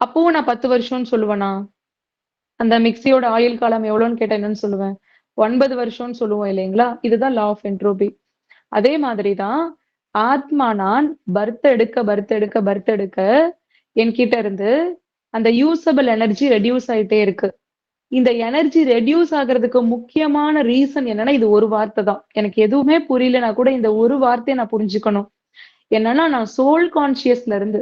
அப்பவும் நான் 10 வருஷம்னு சொல்லுவேனா? அந்த மிக்ஸியோட ஆயுள் காலம் எவ்வளவுன்னு கேட்டா என்னன்னு சொல்லுவேன்? 9 வருஷம்னு சொல்லுவோம் இல்லைங்களா? இதுதான் லா ஆஃப் என்ட்ரோபி. அதே மாதிரிதான் ஆத்மா நான் பர்த் எடுக்க என்கிட்ட இருந்து அந்த யூசபிள் எனர்ஜி ரெடியூஸ் ஆயிட்டே இருக்கு. இந்த எனர்ஜி ரெடியூஸ் ஆகுறதுக்கு முக்கியமான ரீசன் என்னன்னா இது ஒரு வார்த்தை தான். எனக்கு எதுவுமே புரியலனா கூட இந்த ஒரு வார்த்தையை நான் புரிஞ்சுக்கணும். என்னன்னா நான் சோல் கான்சியஸ்ல இருந்து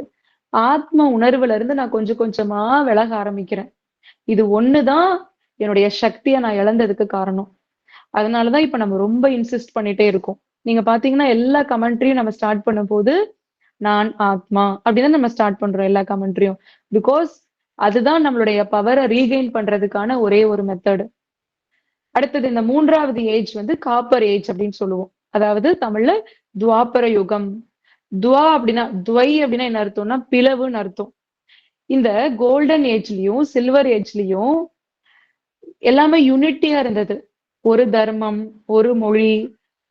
ஆத்ம உணர்வுல இருந்து நான் கொஞ்சம் கொஞ்சமா விலக ஆரம்பிக்கிறேன். இது ஒண்ணுதான் என்னுடைய சக்தியை நான் இழந்ததுக்கு காரணம். அதனாலதான் இப்ப நம்ம ரொம்ப இன்சிஸ்ட் பண்ணிட்டே இருக்கோம். நீங்க பாத்தீங்கன்னா எல்லா கமெண்ட்ரியும் நம்ம ஸ்டார்ட் பண்ணும் போது நான் ஆத்மா அப்படிதான் நம்ம ஸ்டார்ட் பண்றோம் எல்லா கமெண்ட்ரியும். பிகாஸ் அதுதான் நம்மளுடைய பவரை ரீகெயின் பண்றதுக்கான ஒரே ஒரு மெத்தட். அடுத்தது இந்த 3வது ஏஜ் வந்து காப்பர் ஏஜ் அப்படின்னு சொல்லுவோம். அதாவது தமிழ்ல துவாபர யுகம். துவா அப்படின்னா துவை அப்படின்னா என்ன அர்த்தம்னா பிளவுன்னு அர்த்தம். இந்த கோல்டன் ஏஜ்லயும் சில்வர் ஏஜ்லயும் எல்லாமே யூனிட்டியா இருந்தது. ஒரு தர்மம், ஒரு மொழி,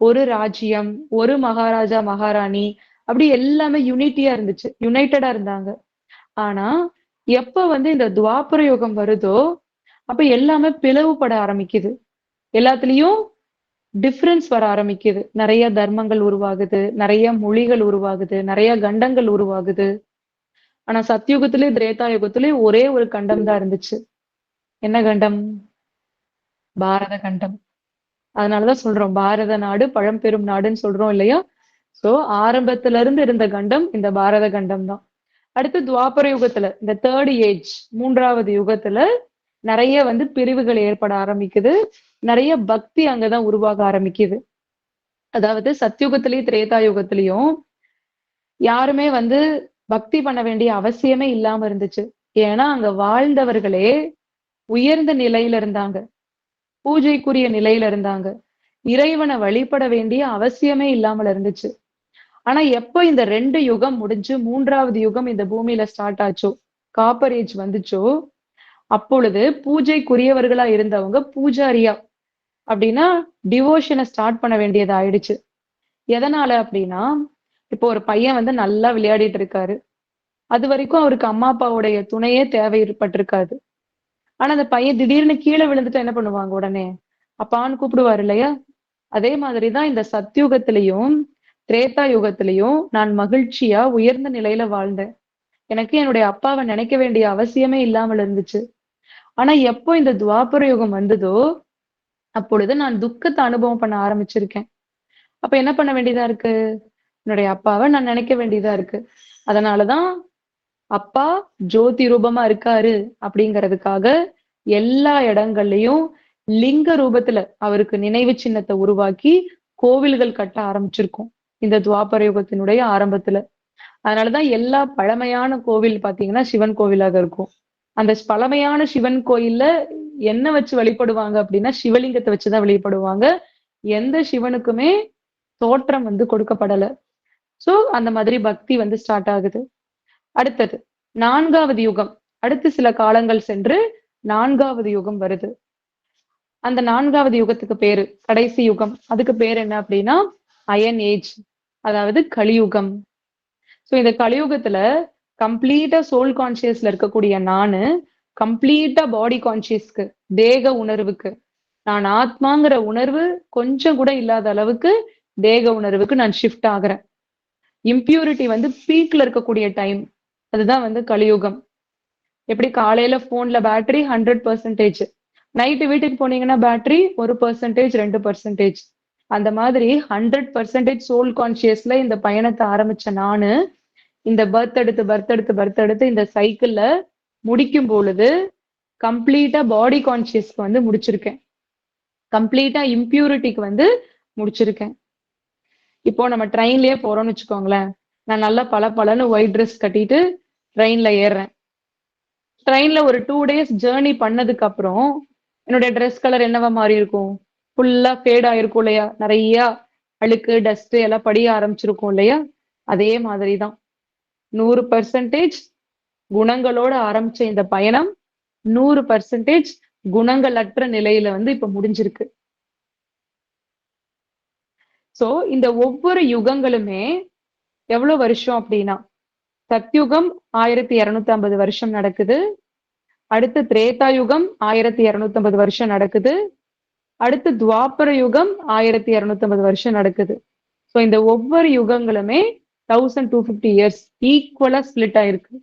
ஒரு ராஜ்யம், ஒரு மகாராஜா மகாராணி, அப்படி எல்லாமே யூனிட்டியா இருந்துச்சு, யுனைட்டடா இருந்தாங்க. ஆனா எப்ப வந்து இந்த துவாபர யுகம் வருதோ அப்ப எல்லாமே பிளவுபட ஆரம்பிக்குது. எல்லாத்துலயும் டிஃபரன்ஸ் வர ஆரம்பிக்குது. நிறைய தர்மங்கள் உருவாகுது, நிறைய மொழிகள் உருவாகுது, நிறைய கண்டங்கள் உருவாகுது. ஆனா சத்யுகத்திலயும் திரேதா யுகத்திலயும் ஒரே ஒரு கண்டம் தான் இருந்துச்சு. என்ன கண்டம்? பாரத கண்டம். அதனாலதான் சொல்றோம் பாரத நாடு பழம்பெரும் நாடுன்னு சொல்றோம் இல்லையா? சோ ஆரம்பத்துல இருந்து இருந்த கண்டம் இந்த பாரத கண்டம் தான். அடுத்து துவாபர யுகத்துல இந்த 3rd ஏஜ் 3வது யுகத்துல நிறைய வந்து பிரிவுகள் ஏற்பட ஆரம்பிக்குது. நிறைய பக்தி அங்கதான் உருவாக ஆரம்பிக்குது. அதாவது சத்யுகத்திலயும் திரேதா யுகத்திலயும் யாருமே வந்து பக்தி பண்ண வேண்டிய அவசியமே இல்லாம இருந்துச்சு. ஏன்னா அங்க வாழ்ந்தவர்களே உயர்ந்த நிலையில இருந்தாங்க. பூஜைக்குரிய நிலையில இருந்தாங்க. இறைவனை வழிபட வேண்டிய அவசியமே இல்லாமல் இருந்துச்சு. ஆனா எப்ப இந்த 2 யுகம் முடிஞ்சு 3வது யுகம் இந்த பூமியில ஸ்டார்ட் ஆச்சோ, காப்பர் ஏஜ் வந்துச்சோ, அப்பொழுது பூஜைக்குரியவர்களா இருந்தவங்க பூஜாரியா அப்படின்னா டிவோஷன ஸ்டார்ட் பண்ண வேண்டியது ஆயிடுச்சு. எதனால அப்படின்னா, இப்போ ஒரு பையன் வந்து நல்லா விளையாடிட்டு இருக்காரு. அது வரைக்கும் அவருக்கு அம்மா, அப்பாவுடைய துணையே தேவைப்பட்டிருக்காது. ஆனா அந்த பையன் திடீர்னு கீழ விழுந்துட்டா என்ன பண்ணுவாங்க உடனே? அப்பான்னு கூப்பிடுவாரு இல்லையா? அதே மாதிரி தான் இந்த சத்யுகத்திலயும், திரேதா யுகத்திலயும் நான் மகிழ்ச்சியா உயர்ந்த நிலையில வாழ்ந்தேன். எனக்கு என்னுடைய அப்பாவ நினைக்க வேண்டிய அவசியமே இல்லாமல் இருந்துச்சு. ஆனா எப்போ இந்த துவாபர யுகம் வந்ததோ, அப்பொழுது நான் துக்கத்த அனுபவம் பண்ண ஆரம்பிச்சிருக்கேன். அப்ப என்ன பண்ண வேண்டியதா இருக்கு? என்னுடைய அப்பாவ நான் நினைக்க வேண்டியதா இருக்கு. அதனால தான் அப்பா ஜோதி ரூபமா இருக்காரு அப்படிங்கிறதுக்காக எல்லா இடங்கள்லயும் லிங்க ரூபத்துல அவருக்கு நினைவு சின்னத்தை உருவாக்கி கோவில்கள் கட்ட ஆரம்பிச்சிருக்கோம். இந்த துவாபர யுகத்தினுடைய ஆரம்பத்துல. அதனாலதான் எல்லா பழமையான கோவில் பாத்தீங்கன்னா சிவன் கோவிலாக இருக்கும். அந்த பழமையான சிவன் கோயில்ல என்ன வச்சு வழிபடுவாங்க அப்படின்னா சிவலிங்கத்தை வச்சுதான் வழிபடுவாங்க. எந்த சிவனுக்குமே தோற்றம் வந்து கொடுக்கப்படல. சோ அந்த மாதிரி பக்தி வந்து ஸ்டார்ட் ஆகுது. அடுத்தது 4வது யுகம். அடுத்து சில காலங்கள் சென்று 4வது யுகம் வருது. அந்த 4வது யுகத்துக்கு பேரு கடைசி யுகம். அதுக்கு பேர் என்ன அப்படின்னா அயன் ஏஜ். அதாவது கலியுகம். சோ இந்த கலியுகத்துல கம்ப்ளீட்டா சோல் கான்சியஸ்ல இருக்கக்கூடிய நானு கம்ப்ளீட்டா பாடி கான்சியஸ்க்கு தேக உணர்வுக்கு நான் ஆத்மாங்கிற உணர்வு கொஞ்சம் கூட இல்லாத அளவுக்கு தேக உணர்வுக்கு நான் ஷிஃப்ட் ஆகுறேன். இம்பியூரிட்டி வந்து பீக்ல இருக்கக்கூடிய டைம். அதுதான் வந்து கலியுகம். எப்படி காலையில போன்ல பேட்டரி 100%, நைட்டு வீட்டுக்கு போனீங்கன்னா பேட்டரி 1%, 2%. அந்த மாதிரி 100% சோல் கான்சியஸ்ல இந்த பயணத்தை ஆரம்பிச்ச நானு இந்த பர்த் எடுத்து இந்த சைக்கிள்ல முடிக்கும் பொழுது கம்ப்ளீட்டா பாடி கான்சியஸ்க்கு வந்து முடிச்சிருக்கேன். கம்ப்ளீட்டா இம்பியூரிட்டிக்கு வந்து முடிச்சிருக்கேன். இப்போ நம்ம ட்ரெயின்லயே போறோம்னு வச்சுக்கோங்களேன். நான் நல்லா பளபளன்னு ஒயிட் ட்ரெஸ் கட்டிட்டு ட்ரெயின்ல ஏறுறேன். ட்ரெயின்ல ஒரு 2 டேஸ் ஜேர்னி பண்ணதுக்கு அப்புறம் என்னுடைய ட்ரெஸ் கலர் என்னவா மாறி இருக்கும்? ஃபுல்லா ஃபேட் ஆயிருக்கும் இல்லையா? நிறைய அழுக்கு, டஸ்ட் எல்லாம் படிய ஆரம்பிச்சிருக்கும் இல்லையா? அதே மாதிரிதான் 100% குணங்களோட ஆரம்பிச்ச இந்த பயணம் 100% குணங்களற்ற நிலையில வந்து இப்ப முடிஞ்சிருக்கு. சோ இந்த ஒவ்வொரு யுகங்களுமே எவ்வளவு வருஷம் அப்படின்னா சத்யுகம் 1250 வருஷம் நடக்குது. அடுத்து திரேதா யுகம் 1250 வருஷம் நடக்குது. அடுத்து துவாபர யுகம் 1250 வருஷம் நடக்குது. சோ இந்த ஒவ்வொரு யுகங்களுமே 1250 இயர்ஸ் ஈக்குவலா ஸ்பிளிட் ஆயிருக்கு.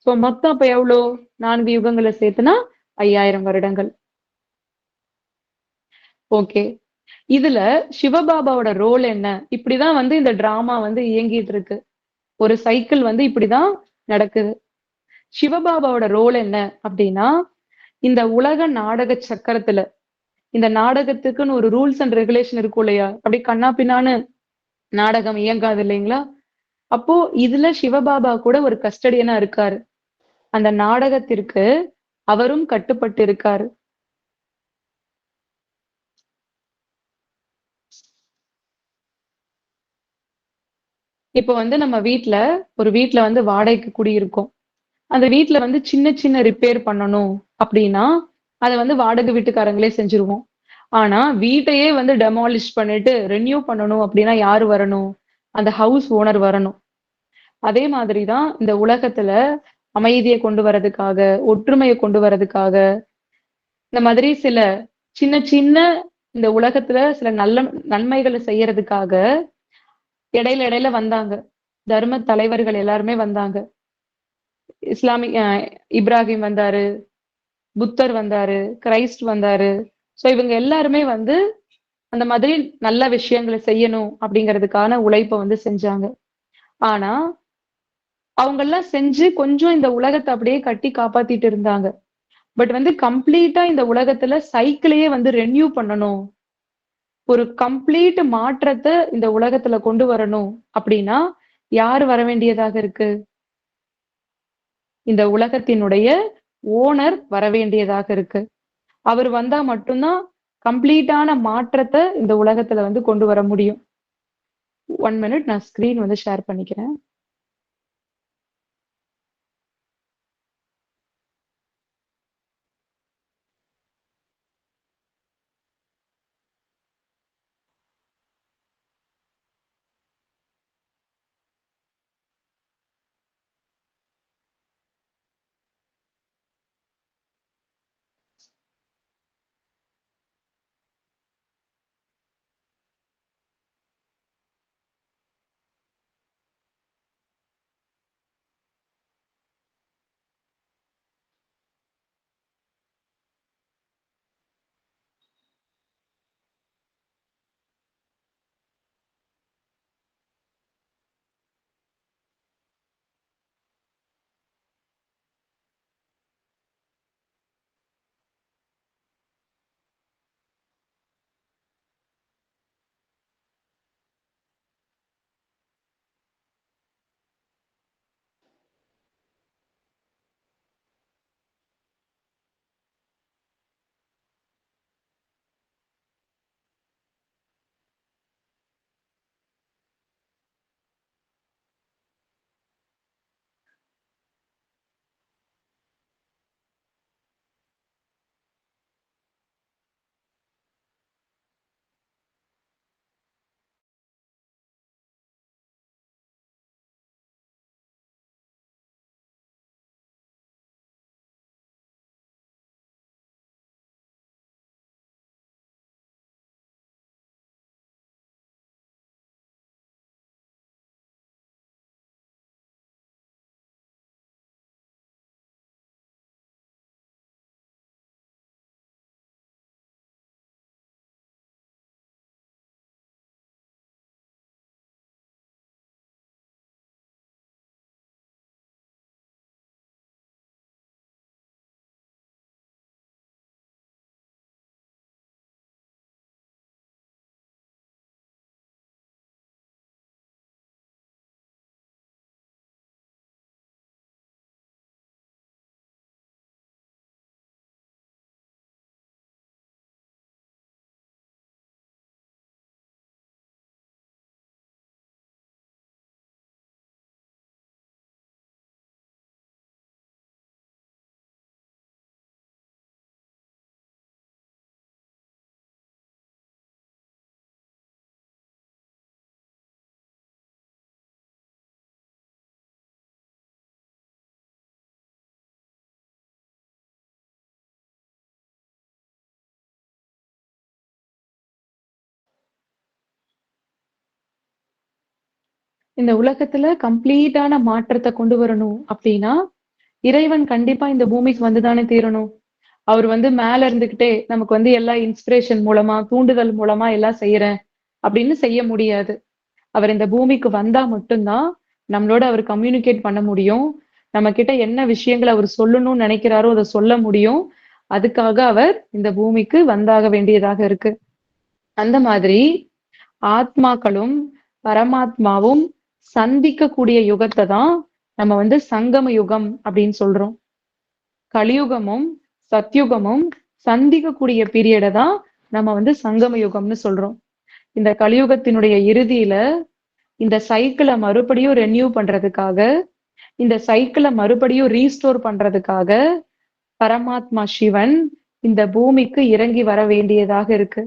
சோ மொத்தம் அப்ப எவ்வளோ 4 யுகங்களை சேர்த்துனா 5000 வருடங்கள். ஓகே. இதுல சிவபாபாவோட ரோல் என்ன? இப்படிதான் வந்து இந்த டிராமா வந்து இயங்கிட்டு இருக்கு. ஒரு சைக்கிள் வந்து இப்படிதான் நடக்குது. சிவபாபாவோட ரோல் என்ன அப்படின்னா இந்த உலக நாடக சக்கரத்துல இந்த நாடகத்துக்குன்னு ஒரு ரூல்ஸ் அண்ட் ரெகுலேஷன் இருக்கும் இல்லையா? அப்படி கண்ணா பின்னான்னு நாடகம் இயங்காது இல்லைங்களா? அப்போ இதுல சிவபாபா கூட ஒரு கஸ்டடியனா இருக்காரு. அந்த நாடகத்திற்கு அவரும் கட்டுப்பட்டு இருக்காரு. இப்ப வந்து நம்ம ஒரு வீட்ல வந்து வாடகைக்கு குடியிருக்கோம். அந்த வீட்ல வந்து சின்ன சின்ன ரிப்பேர் பண்ணணும் அப்படின்னா அதை வந்து வாடகை வீட்டுக்காரங்களே செஞ்சிருவோம். ஆனா வீட்டையே வந்து டெமாலிஷ் பண்ணிட்டு ரெனியூ பண்ணணும் அப்படின்னா யாரு வரணும்? அந்த ஹவுஸ் ஓனர் வரணும். அதே மாதிரிதான் இந்த உலகத்துல அமைதியை கொண்டு வர்றதுக்காக, ஒற்றுமையை கொண்டு வர்றதுக்காக, இந்த மாதிரி சில சின்ன சின்ன இந்த உலகத்துல சில நல்ல நன்மைகளை செய்யறதுக்காக இடையில இடையில வந்தாங்க. தர்ம தலைவர்கள் எல்லாருமே வந்தாங்க. இஸ்லாமிக் இப்ராஹிம் வந்தாரு, புத்தர் வந்தாரு, கிரைஸ்ட் வந்தாரு. சோ இவங்க எல்லாருமே வந்து அந்த மாதிரி நல்ல விஷயங்களை செய்யணும் அப்படிங்கிறதுக்கான உழைப்பை வந்து செஞ்சாங்க. ஆனா அவங்க எல்லாம் செஞ்சு கொஞ்சம் இந்த உலகத்தை அப்படியே கட்டி காப்பாத்திட்டு இருந்தாங்க. பட் வந்து கம்ப்ளீட்டா இந்த உலகத்துல சைக்கிளையே வந்து ரெனியூ பண்ணணும், ஒரு கம்ப்ளீட் மாற்றத்தை இந்த உலகத்துல கொண்டு வரணும் அப்படின்னா யாரு வர வேண்டியதாக இருக்கு? இந்த உலகத்தினுடைய ஓனர் வரவேண்டியதாக இருக்கு. அவர் வந்தா மட்டும்தான் கம்ப்ளீட்டான மாற்றத்தை இந்த உலகத்துல வந்து கொண்டு வர முடியும். 1 மினிட் நான் ஸ்கிரீன் வந்து ஷேர் பண்ணிக்கிறேன். இந்த உலகத்துல கம்ப்ளீட்டான மாற்றத்தை கொண்டு வரணும் அப்படின்னா இறைவன் கண்டிப்பா இந்த பூமிக்கு வந்துதானே தீரணும். அவர் வந்து மேல இருந்துகிட்டே நமக்கு வந்து எல்லா இன்ஸ்பிரேஷன் மூலமா தூண்டுதல் மூலமா எல்லாம் செய்யறேன் அப்படின்னு செய்ய முடியாது. அவர் இந்த பூமிக்கு வந்தா மட்டும்தான் நம்மளோட அவர் கம்யூனிகேட் பண்ண முடியும். நம்ம கிட்ட என்ன விஷயங்களை அவர் சொல்லணும்னு நினைக்கிறாரோ அதை சொல்ல முடியும். அதுக்காக அவர் இந்த பூமிக்கு வந்தாக வேண்டியதாக இருக்கு. அந்த மாதிரி ஆத்மாக்களும் பரமாத்மாவும் சந்திக்கக்கூடிய யுகத்தை தான் நம்ம வந்து சங்கம யுகம் அப்படின்னு சொல்றோம். கலியுகமும் சத்யுகமும் சந்திக்கக்கூடிய பீரியடை தான் நம்ம வந்து சங்கம யுகம்னு சொல்றோம். இந்த கலியுகத்தினுடைய இறுதியில இந்த சைக்கிளை மறுபடியும் ரெனியூ பண்றதுக்காக, இந்த சைக்கிளை மறுபடியும் ரீஸ்டோர் பண்றதுக்காக பரமாத்மா சிவன் இந்த பூமிக்கு இறங்கி வர வேண்டியதாக இருக்கு.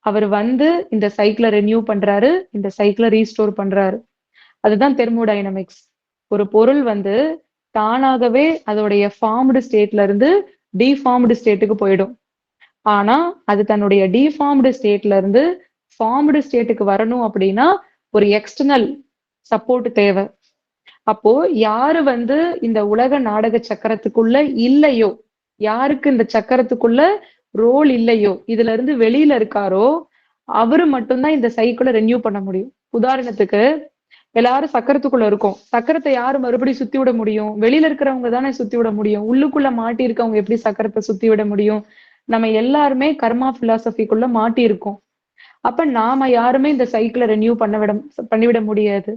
அவர் வந்து இந்த சைக்கிளை ரெனியூ பண்றாரு, இந்த சைக்கிளை ரீஸ்டோர் பண்றாரு. அதுதான் தெர்மோடைனமிக்ஸ். ஒரு பொருள் வந்து தானாகவே அதோடைய ஃபார்ம்டு ஸ்டேட்ல இருந்து டிஃபார்ம்டு ஸ்டேட்டுக்கு போயிடும். ஆனா அது தன்னுடைய டிஃபார்ம்டு ஸ்டேட்ல இருந்து ஃபார்ம்டு ஸ்டேட்டுக்கு வரணும் அப்படின்னா ஒரு எக்ஸ்டர்னல் சப்போர்ட் தேவை. அப்போ யாரு வந்து இந்த உலக நாடக சக்கரத்துக்குள்ள இல்லையோ, யாருக்கு இந்த சக்கரத்துக்குள்ள ரோல் இல்லையோ, இதுல இருந்து வெளியில இருக்காரோ அவரு மட்டும்தான் இந்த சைக்கிளை ரெனியூ பண்ண முடியும். உதாரணத்துக்கு எல்லாரும் சக்கரத்துக்குள்ள இருக்கும். சக்கரத்தை யாரு மறுபடியும் சுத்தி விட முடியும்? வெளியில இருக்கிறவங்க தானே சுத்தி விட முடியும். உள்ளுக்குள்ள மாட்டி இருக்கவங்க எப்படி சக்கரத்தை சுத்தி விட முடியும்? நம்ம எல்லாருமே கர்மா பிலாசபிக்குள்ள மாட்டி இருக்கோம். அப்ப நாம யாருமே இந்த சைக்கிளை ரெனியூ பண்ணிவிட முடியாது.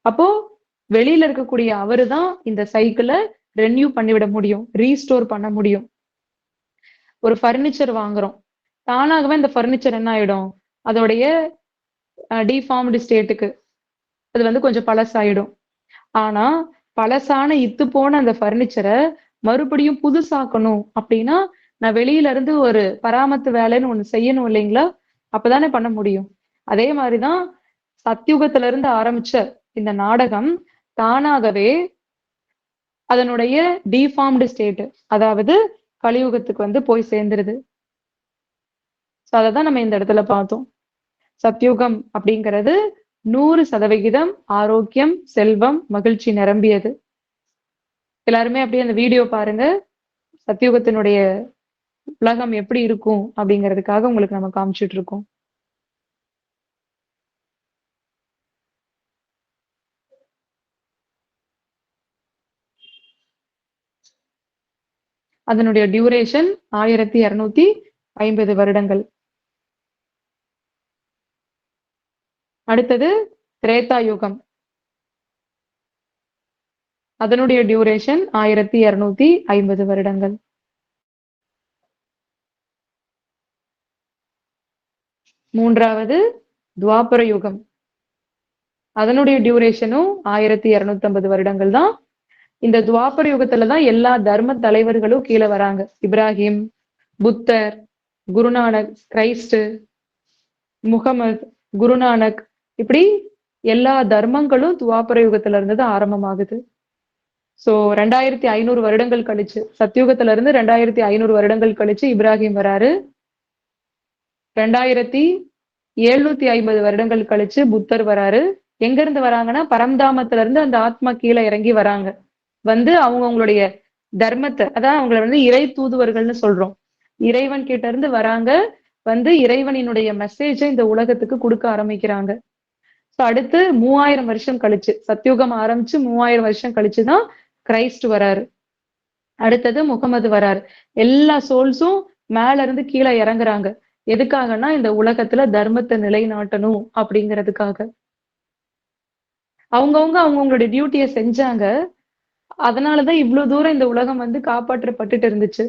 அப்போ வெளியில இருக்கக்கூடிய அவருதான் இந்த சைக்கிளை ரெனியூ பண்ணிவிட முடியும், ரீஸ்டோர் பண்ண முடியும். ஒரு ஃபர்னிச்சர் வாங்குறோம், தானாகவே இந்த ஃபர்னிச்சர் என்ன ஆயிடும், அதோடைய டிஃபார்ம்டு ஸ்டேட்டுக்கு அது வந்து கொஞ்சம் பழசாயிடும். ஆனா பழசான இத்து போன அந்த ஃபர்னிச்சரை மறுபடியும் புதுசாக்கணும் அப்படின்னா நான் வெளியில இருந்து ஒரு பராமத்து வேலைன்னு ஒண்ணு செய்யணும் இல்லைங்களா? அப்பதானே பண்ண முடியும். அதே மாதிரிதான் சத்யுகத்துல இருந்து ஆரம்பிச்ச இந்த நாடகம் தானாகவே அதனுடைய டிஃபார்ம்டு ஸ்டேட், அதாவது கலியுகத்துக்கு வந்து போய் சேர்ந்துருது. அததான் நம்ம இந்த இடத்துல பார்த்தோம். சத்யுகம் அப்படிங்கிறது 100% ஆரோக்கியம், செல்வம், மகிழ்ச்சி நிரம்பியது. எல்லாருமே அப்படியே அந்த வீடியோ பாருங்க. சத்யுகத்தினுடைய உலகம் எப்படி இருக்கும் அப்படிங்கிறதுக்காக உங்களுக்கு நம்ம காமிச்சிட்டு இருக்கோம். அதனுடைய டியூரேஷன் 1250 வருடங்கள். அடுத்தது திரேதா யுகம். அதனுடைய டியூரேஷன் 1250 வருடங்கள். மூன்றாவது துவாபர யுகம். அதனுடைய டியூரேஷனும் 1250 வருடங்கள் தான். இந்த துவாபர யுகத்துலதான் எல்லா தர்ம தலைவர்களும் கீழே வராங்க. இப்ராஹிம், புத்தர், குருநானக், கிரைஸ்ட், முகமது, குருநானக், இப்படி எல்லா தர்மங்களும் துவாபர யுகத்துல இருந்து தான் ஆரம்பமாகுது. சோ 2500 வருடங்கள் கழிச்சு, சத்யுகத்துல இருந்து 2500 வருடங்கள் கழிச்சு இப்ராஹிம் வராரு. 2750 வருடங்கள் கழிச்சு புத்தர் வராரு. எங்க இருந்து வராங்கன்னா பரம்தாமத்துல இருந்து அந்த ஆத்மா கீழே இறங்கி வராங்க. வந்து அவங்களுடைய தர்மத்தை, அதான் அவங்களை வந்து இறை தூதுவர்கள்னு சொல்றோம். இறைவன் கிட்ட இருந்து வராங்க, வந்து இறைவனினுடைய மெசேஜை இந்த உலகத்துக்கு கொடுக்க ஆரம்பிக்கிறாங்க. அடுத்து 3000 வருஷம் கழிச்சு, சத்யுகம் ஆரம்பிச்சு 3000 வருஷம் கழிச்சுதான் கிரைஸ்ட் வராரு. அடுத்தது முகமது வராரு. எல்லா சோல்ஸும் மேல இருந்து கீழே இறங்குறாங்க. எதுக்காகனா இந்த உலகத்துல தர்மத்தை நிலைநாட்டணும் அப்படிங்கிறதுக்காக. அவங்களுடைய டியூட்டியை செஞ்சாங்க. அதனாலதான் இவ்வளவு தூரம் இந்த உலகம் வந்து காப்பாற்றப்பட்டுட்டு இருந்துச்சு.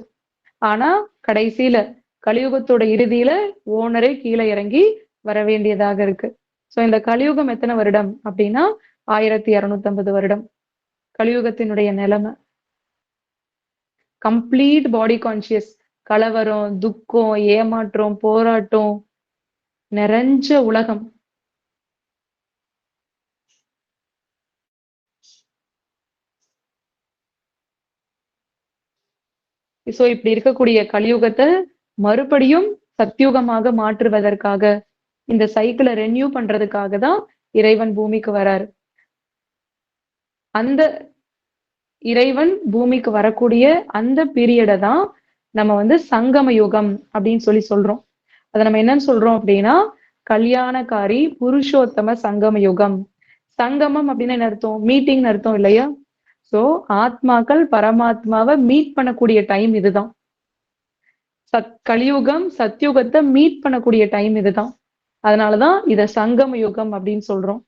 ஆனா கடைசியில கலியுகத்தோட இறுதியில ஓனரே கீழே இறங்கி வர வேண்டியதாக இருக்கு. சோ இந்த கலியுகம் எத்தனை வருடம் அப்படின்னா 1250 வருடம். கலியுகத்தினுடைய நிலைமை கம்ப்ளீட் பாடி கான்சியஸ். கலவரம், துக்கம், ஏமாற்றம், போராட்டம் நிறைஞ்ச உலகம். சோ இப்படி இருக்கக்கூடிய கலியுகத்தை மறுபடியும் சத்யுகமாக மாற்றுவதற்காக, இந்த சைக்கிளை ரெனியூ பண்றதுக்காக தான் இறைவன் பூமிக்கு வராரு. அந்த இறைவன் பூமிக்கு வரக்கூடிய அந்த பீரியடை தான் நம்ம வந்து சங்கம யுகம் அப்படின்னு சொல்லி சொல்றோம். அதை நம்ம என்னன்னு சொல்றோம் அப்படின்னா கல்யாணக்காரி புருஷோத்தம சங்கம யுகம். சங்கமம் அப்படின்னு என்ன அர்த்தம்? மீட்டிங்னு அர்த்தம் இல்லையா? சோ ஆத்மாக்கள் பரமாத்மாவை மீட் பண்ணக்கூடிய டைம் இதுதான். கலியுகம் சத்யுகத்தை மீட் பண்ணக்கூடிய டைம் இதுதான். அதனாலதான் இத சங்கம யுகம் அப்படின்னு சொல்றோம்.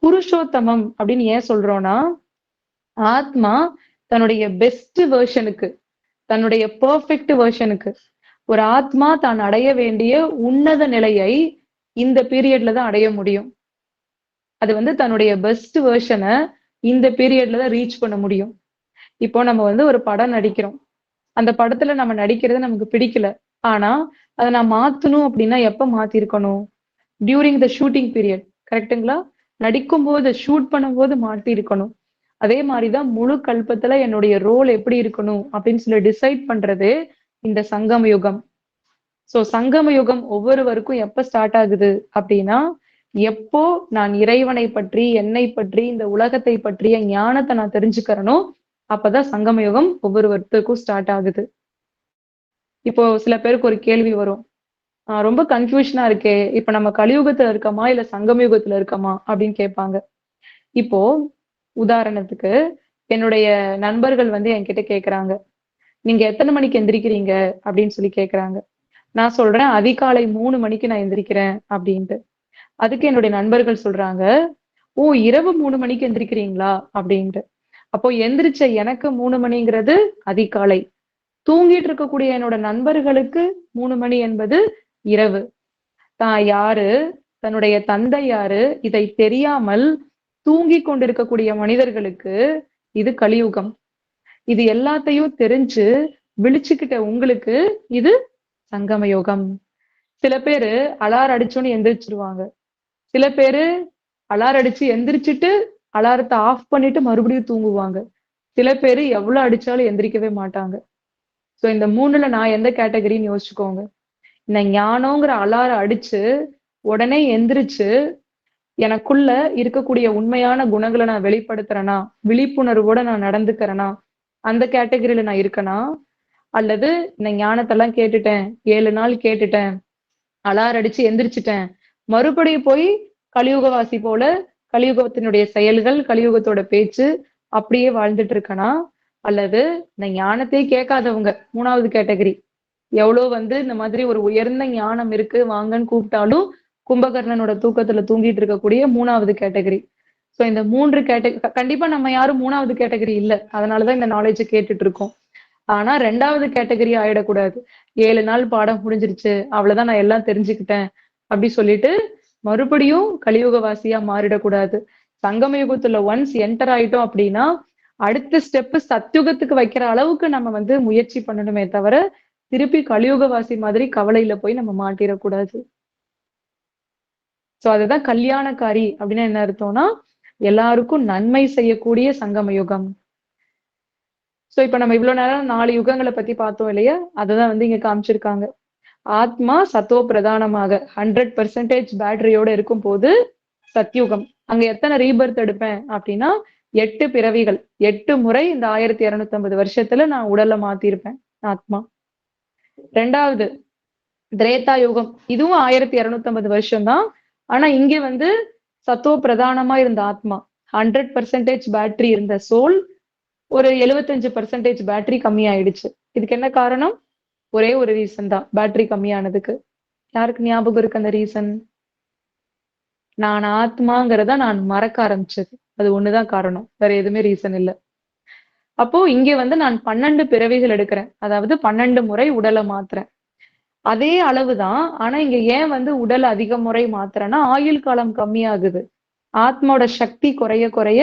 புருஷோத்தமம் அப்படின்னு ஏன் சொல்றோம்னா, ஆத்மா தன்னுடைய பெஸ்ட் வெர்ஷனுக்கு, தன்னுடைய பெர்ஃபெக்ட் வெர்ஷனுக்கு, ஒரு ஆத்மா தான் அடைய வேண்டிய உன்னத நிலையை இந்த பீரியட்ல தான் அடைய முடியும். அது வந்து தன்னுடைய பெஸ்ட் வெர்ஷனை இந்த பீரியட்ல தான் ரீச் பண்ண முடியும். இப்போ நம்ம வந்து ஒரு படம் நடிக்கிறோம். அந்த படத்துல நம்ம நடிக்கிறது நமக்கு பிடிக்கல. ஆனா அதை நான் மாத்தணும் அப்படின்னா எப்ப மாத்திருக்கணும்? During the shooting period. கரெக்டுங்களா? நடிக்கும் போது, ஷூட் பண்ணும்போது மாட்டி இருக்கணும். அதே மாதிரிதான் முழு கல்பத்துல என்னுடைய ரோல் எப்படி இருக்கணும் அப்படின்னு சொல்லி டிசைட் பண்றது இந்த சங்கம யுகம். சோ சங்கம யுகம் ஒவ்வொருவருக்கும் எப்ப ஸ்டார்ட் ஆகுது அப்படின்னா, எப்போ நான் இறைவனை பற்றி, என்னை பற்றி, இந்த உலகத்தை பற்றிய ஞானத்தை நான் தெரிஞ்சுக்கிறனோ அப்பதான் சங்கம யுகம் ஒவ்வொருவருக்கும் ஸ்டார்ட் ஆகுது. இப்போ சில பேருக்கு ஒரு கேள்வி வரும், ரொம்ப கன்ஃபியூஷனா இருக்கே, இப்ப நம்ம கலியுகத்துல இருக்கோமா இல்ல சங்கம யுகத்துல இருக்கோமா அப்படின்னு கேட்பாங்க. இப்போ உதாரணத்துக்கு என்னுடைய நண்பர்கள் வந்து என்கிட்ட கேக்குறாங்க, நீங்க எத்தனை மணிக்கு எந்திரிக்கிறீங்க அப்படின்னு சொல்லி கேக்குறாங்க. நான் சொல்றேன் அதிகாலை 3 மணிக்கு நான் எந்திரிக்கிறேன் அப்படின்ட்டு. அதுக்கு என்னுடைய நண்பர்கள் சொல்றாங்க, ஓ இரவு 3 மணிக்கு எந்திரிக்கிறீங்களா அப்படின்ட்டு. அப்போ எந்திரிச்ச எனக்கு 3 மணிங்கிறது அதிகாலை. தூங்கிட்டு இருக்கக்கூடிய என்னோட நண்பர்களுக்கு 3 மணி என்பது இரவு. தான் யாரு, தன்னுடைய தந்தை யாரு, இதை தெரியாமல் தூங்கிக் கொண்டிருக்கக்கூடிய மனிதர்களுக்கு இது கலியுகம். இது எல்லாத்தையும் தெரிஞ்சு விழிச்சுக்கிட்ட உங்களுக்கு இது சங்கம யுகம். சில பேரு அலாரம் அடிச்சோன்னு எந்திரிச்சிருவாங்க. சில பேரு அலாரம் அடிச்சு எந்திரிச்சிட்டு அலாரத்தை ஆஃப் பண்ணிட்டு மறுபடியும் தூங்குவாங்க. சில பேரு எவ்வளவு அடிச்சாலும் எந்திரிக்கவே மாட்டாங்க. சோ இந்த 3ல நான் எந்த கேட்டகரின்னு யோசிச்சுக்கோங்க. இந்த ஞானம்ங்கிற அலாரம் அடிச்சு உடனே எந்திரிச்சு எனக்குள்ள இருக்கக்கூடிய உண்மையான குணங்களை நான் வெளிப்படுத்துறேனா, விழிப்புணர்வோட நான் நடந்துக்கிறேனா, அந்த கேட்டகரியில நான் இருக்கனா, அல்லது இந்த ஞானத்தெல்லாம் கேட்டுட்டேன், 7 நாள் கேட்டுட்டேன், அலாரம் அடிச்சு எந்திரிச்சிட்டேன், மறுபடியும் போய் கலியுகவாசி போல கலியுகத்தினுடைய செயல்கள், கலியுகத்தோட பேச்சு அப்படியே வாழ்ந்துட்டு இருக்கனா, அல்லது இந்த ஞானத்தையே கேட்காதவங்க 3வது கேட்டகரி. எவ்வளவு இந்த மாதிரி ஒரு உயர்ந்த ஞானம் இருக்கு வாங்கன்னு கூப்பிட்டாலும் கும்பகர்ணனோட தூக்கத்துல தூங்கிட்டு இருக்கக்கூடிய 3வது கேட்டகரி. சோ இந்த 3 கேட்டகரி கண்டிப்பா நம்ம யாரும் 3வது கேட்டகரி இல்ல. அதனாலதான் இந்த நாலேஜ் கேட்டுட்டு இருக்கோம். ஆனா 2வது கேட்டகரி ஆயிடக்கூடாது. 7 நாள் பாடம் முடிஞ்சிருச்சு, அவ்வளவுதான் நான் எல்லாம் தெரிஞ்சுக்கிட்டேன் அப்படி சொல்லிட்டு மறுபடியும் கலியுகவாசியா மாறிடக்கூடாது. சங்கம யுகத்துல ஒன்ஸ் என்டர் ஆயிட்டோம் அப்படின்னா அடுத்த ஸ்டெப் சத்யுகத்துக்கு வைக்கிற அளவுக்கு நம்ம முயற்சி பண்ணணுமே தவிர திருப்பி கலியுகவாசி மாதிரி கவலையில போய் நம்ம மாட்டிடக்கூடாது. சோ அதுதான் கல்யாணக்காரி அப்படின்னு என்ன அர்த்தம்னா எல்லாருக்கும் நன்மை செய்யக்கூடிய சங்கம யுகம். சோ இப்ப நம்ம இவ்வளவு நேரம் 4 யுகங்களை பத்தி பார்த்தோம் இல்லையா, அததான் இங்க காமிச்சிருக்காங்க. ஆத்மா சத்தோ பிரதானமாக 100% பேட்டரியோட இருக்கும் போது சத்யுகம். அங்க எத்தனை ரீபர்த் எடுப்பேன் அப்படின்னா 8 பிறவிகள், 8 முறை இந்த 1250 வருஷத்துல நான் உடலை மாத்திருப்பேன் ஆத்மா. 2வது திரேதா யுகம், இதுவும் 1250 வருஷம் தான். ஆனா இங்க சத்தோ பிரதானமா இருந்த ஆத்மா 100% பேட்டரி இருந்த சோல் ஒரு 75% பேட்டரி கம்மி ஆயிடுச்சு. இதுக்கு என்ன காரணம்? ஒரே ஒரு ரீசன் தான் பேட்டரி கம்மியானதுக்கு. யாருக்கு ஞாபகம் இருக்கு அந்த ரீசன்? நான் ஆத்மாங்கிறத நான் மறக்க ஆரம்பிச்சது. அது ஒண்ணுதான் காரணம், வேற எதுவுமே ரீசன் இல்ல. அப்போ இங்க நான் 12 பிறவிகள் எடுக்கிறேன், அதாவது 12 முறை உடலை மாத்துறேன். அதே அளவுதான். ஆனா இங்க ஏன் உடல் அதிக முறை மாத்துறேன்னா ஆயுள் காலம் கம்மியாகுது. ஆத்மாவோட சக்தி குறைய குறைய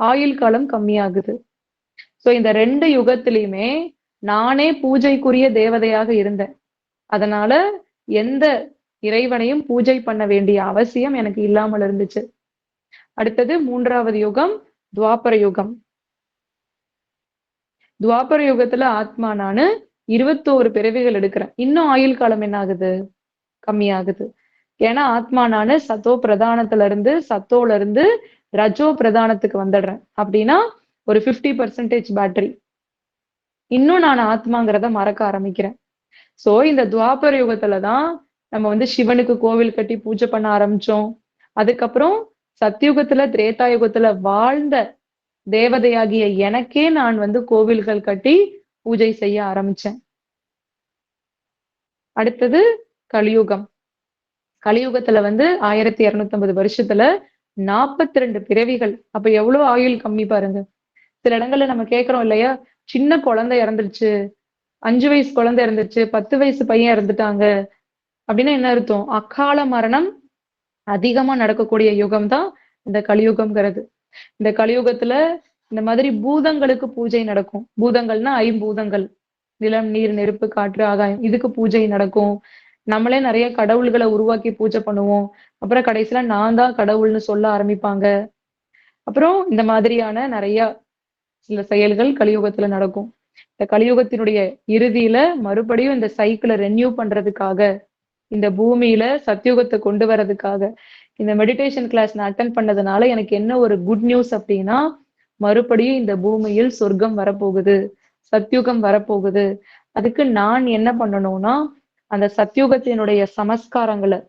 ஆயுள் காலம் கம்மியாகுது. சோ இந்த 2 யுகத்திலயுமே நானே பூஜைக்குரிய தேவதையாக இருந்தேன். அதனால எந்த இறைவனையும் பூஜை பண்ண வேண்டிய அவசியம் எனக்கு இல்லாமல் இருந்துச்சு. அடுத்தது 3வது யுகம் துவாபர யுகம். துவாபர யுகத்துல ஆத்மா நானு 21 பிறவிகள் எடுக்கிறேன். இன்னும் ஆயுள் காலம் என்ன ஆகுது? கம்மியாகுது. ஏன்னா ஆத்மா நானு சத்தோ பிரதானத்துல இருந்து சத்தோல இருந்து ரஜோ பிரதானத்துக்கு வந்துடுறேன். அப்படின்னா ஒரு 50% பேட்டரி. இன்னும் நான் ஆத்மாங்கிறத மறக்க ஆரம்பிக்கிறேன். சோ இந்த துவாபர யுகத்துலதான் நம்ம சிவனுக்கு கோவில் கட்டி பூஜை பண்ண ஆரம்பிச்சோம். அதுக்கப்புறம் சத்தியுகத்துல திரேதா யுகத்துல வாழ்ந்த தேவதையாகிய எனக்கே நான் கோவில்கள் கட்டி பூஜை செய்ய ஆரம்பிச்சேன். அடுத்தது கலியுகம். கலியுகத்துல 1250 வருஷத்துல 42 பிறவிகள். அப்ப எவ்வளவு ஆயுள் கம்மி பாருங்க. சில இடங்கள்ல நம்ம கேட்கிறோம் இல்லையா, சின்ன குழந்தை இறந்துருச்சு, 5 வயசு குழந்தை இறந்துருச்சு, 10 வயசு பையன் இறந்துட்டாங்க அப்படின்னா என்ன அர்த்தம்? அகால மரணம் அதிகமா நடக்கக்கூடிய யுகம் தான் இந்த கலியுகம்ங்கிறது. இந்த கலியுகத்துல இந்த மாதிரி பூதங்களுக்கு பூஜை நடக்கும். பூதங்கள்னா ஐம்பூதங்கள், நிலம், நீர், நெருப்பு, காற்று, ஆகாயம். இதுக்கு பூஜை நடக்கும். நம்மளே நிறைய கடவுள்களை உருவாக்கி பூஜை பண்ணுவோம். அப்புறம் கடைசியில நான் தான் கடவுள்னு சொல்ல ஆரம்பிப்பாங்க. அப்புறம் இந்த மாதிரியான நிறைய சில செயல்கள் கலியுகத்துல நடக்கும். இந்த கலியுகத்தினுடைய இறுதியில மறுபடியும் இந்த சைக்கிளை ரெனியூ பண்றதுக்காக இந்த பூமியில சத்யுகத்தை கொண்டு வர்றதுக்காக இந்த மெடிடேஷன் கிளாஸ் நான் அட்டன் பண்ணதுனால எனக்கு என்ன ஒரு குட் நியூஸ் அப்படின்னா, மறுபடியும் இந்த பூமியில் சொர்க்கம் வரப்போகுது, சத்யுகம் வரப்போகுது. அதுக்கு நான் என்ன பண்ணணும்னா அந்த சத்யுகத்தினுடைய சமஸ்காரங்களை,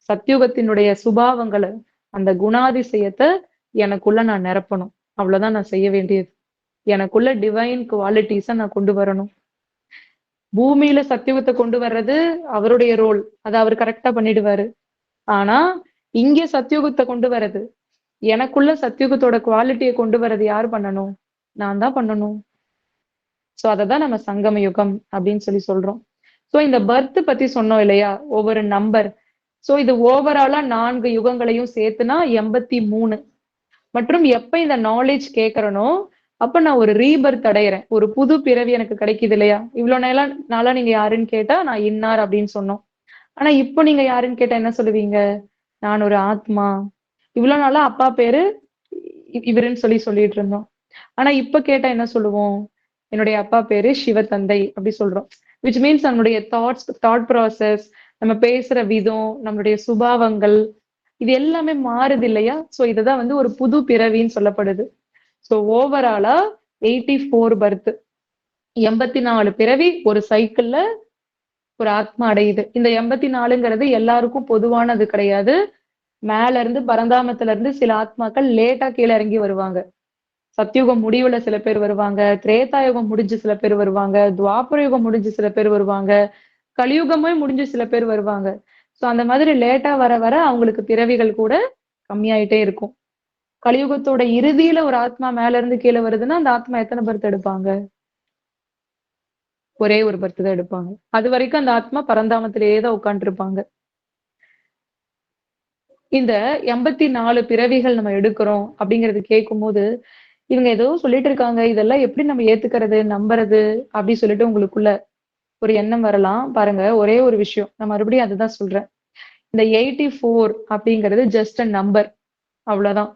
சத்யுகத்தினுடைய சுபாவங்களை, அந்த குணாதிசயத்தை எனக்குள்ள நான் நிரப்பணும். அவ்வளவுதான் நான் செய்ய வேண்டியது. எனக்குள்ள டிவைன் குவாலிட்டிஸ நான் கொண்டு வரணும். பூமியில சத்தியுகத்தை கொண்டு வர்றது அவருடைய ரோல், அதை அவர் கரெக்டா பண்ணிடுவாரு. ஆனா இங்க சத்தியுகத்தை கொண்டு வர்றது, எனக்குள்ள சத்தியுகத்தோட குவாலிட்டியை கொண்டு வர்றது யாரு பண்ணணும்? நான் தான் பண்ணணும். சோ அததான் நம்ம சங்கம யுகம் அப்படின்னு சொல்றோம். சோ இந்த பர்த் பத்தி சொன்னோம் இல்லையா? ஒவ்வொரு நம்பர். சோ இது ஓவராலா 4 யுகங்களையும் சேர்த்துனா 83. மற்றும் எப்ப இந்த நாலேட்ஜ் கேட்கறனோ, அப்ப நான் ஒரு ரீபர்த் அடையறேன். ஒரு புது பிறவி எனக்கு கிடைக்குது இல்லையா? இவ்ளோ நாளா நீங்க யாருன்னு கேட்டா, நான் இன்னார் அப்படின்னு சொன்னோம். ஆனா இப்போ நீங்க யாருன்னு கேட்டா என்ன சொல்லுவீங்க? நான் ஒரு ஆத்மா. இவ்ளோ நாளா அப்பா பேரு இவருன்னு சொல்லிட்டு இருந்தோம். ஆனா இப்ப கேட்டா என்ன சொல்லுவோம்? என்னுடைய அப்பா பேரு சிவதந்தை அப்படி சொல்றோம். விச் மீன்ஸ் நம்மளுடைய தாட் ப்ராசஸ், நம்ம பேசுற விதம், நம்மளுடைய சுபாவங்கள், இது எல்லாமே மாறுது இல்லையா? சோ இதுதான் வந்து ஒரு புது பிறவின்னு சொல்லப்படுது. சோ ஓவராலா 84 பர்த். 84 பிறவி ஒரு சைக்கிள்ல ஒரு ஆத்மா அடையுது. இந்த 84ங்கிறது எல்லாருக்கும் பொதுவானது கிடையாது. மேல இருந்து பரந்தாமத்துல இருந்து சில ஆத்மாக்கள் லேட்டா கீழ இறங்கி வருவாங்க. சத்யுகம் முடிவுல சில பேர் வருவாங்க. திரேதா யுகம் முடிஞ்சு சில பேர் வருவாங்க. துவாபர யுகம் முடிஞ்சு சில பேர் வருவாங்க. கலியுகமே முடிஞ்சு சில பேர் வருவாங்க. சோ அந்த மாதிரி லேட்டா வர வர அவங்களுக்கு பிறவிகள் கூட கம்மியாயிட்டே இருக்கும். கலியுகத்தோட இறுதியில ஒரு ஆத்மா மேல இருந்து கீழ வருதுன்னா, அந்த ஆத்மா எத்தன பர்த் எடுப்பாங்க? ஒரே ஒரு பர்த் தான் எடுப்பாங்க. அதுவரைக்கும் அந்த ஆத்மா பரந்தாமத்திலேயே தான் உட்கார்ந்துருப்பாங்க. இந்த 84 பிறவிகள் நம்ம எடுக்கிறோம் அப்படிங்கிறது கேட்கும்போது, இவங்க ஏதோ சொல்லிட்டு இருக்காங்க. இதெல்லாம் எப்படி நம்ம ஏத்துக்கிறது, நம்புறது அப்படி சொல்லிட்டு உங்களுக்குள்ள ஒரு எண்ணம் வரலாம். பாருங்க, ஒரே ஒரு விஷயம். நான் மறுபடியும் அதுதான் சொல்றேன். இந்த 84 அப்படிங்கிறது ஜஸ்ட் அ நம்பர். அவ்வளவுதான்.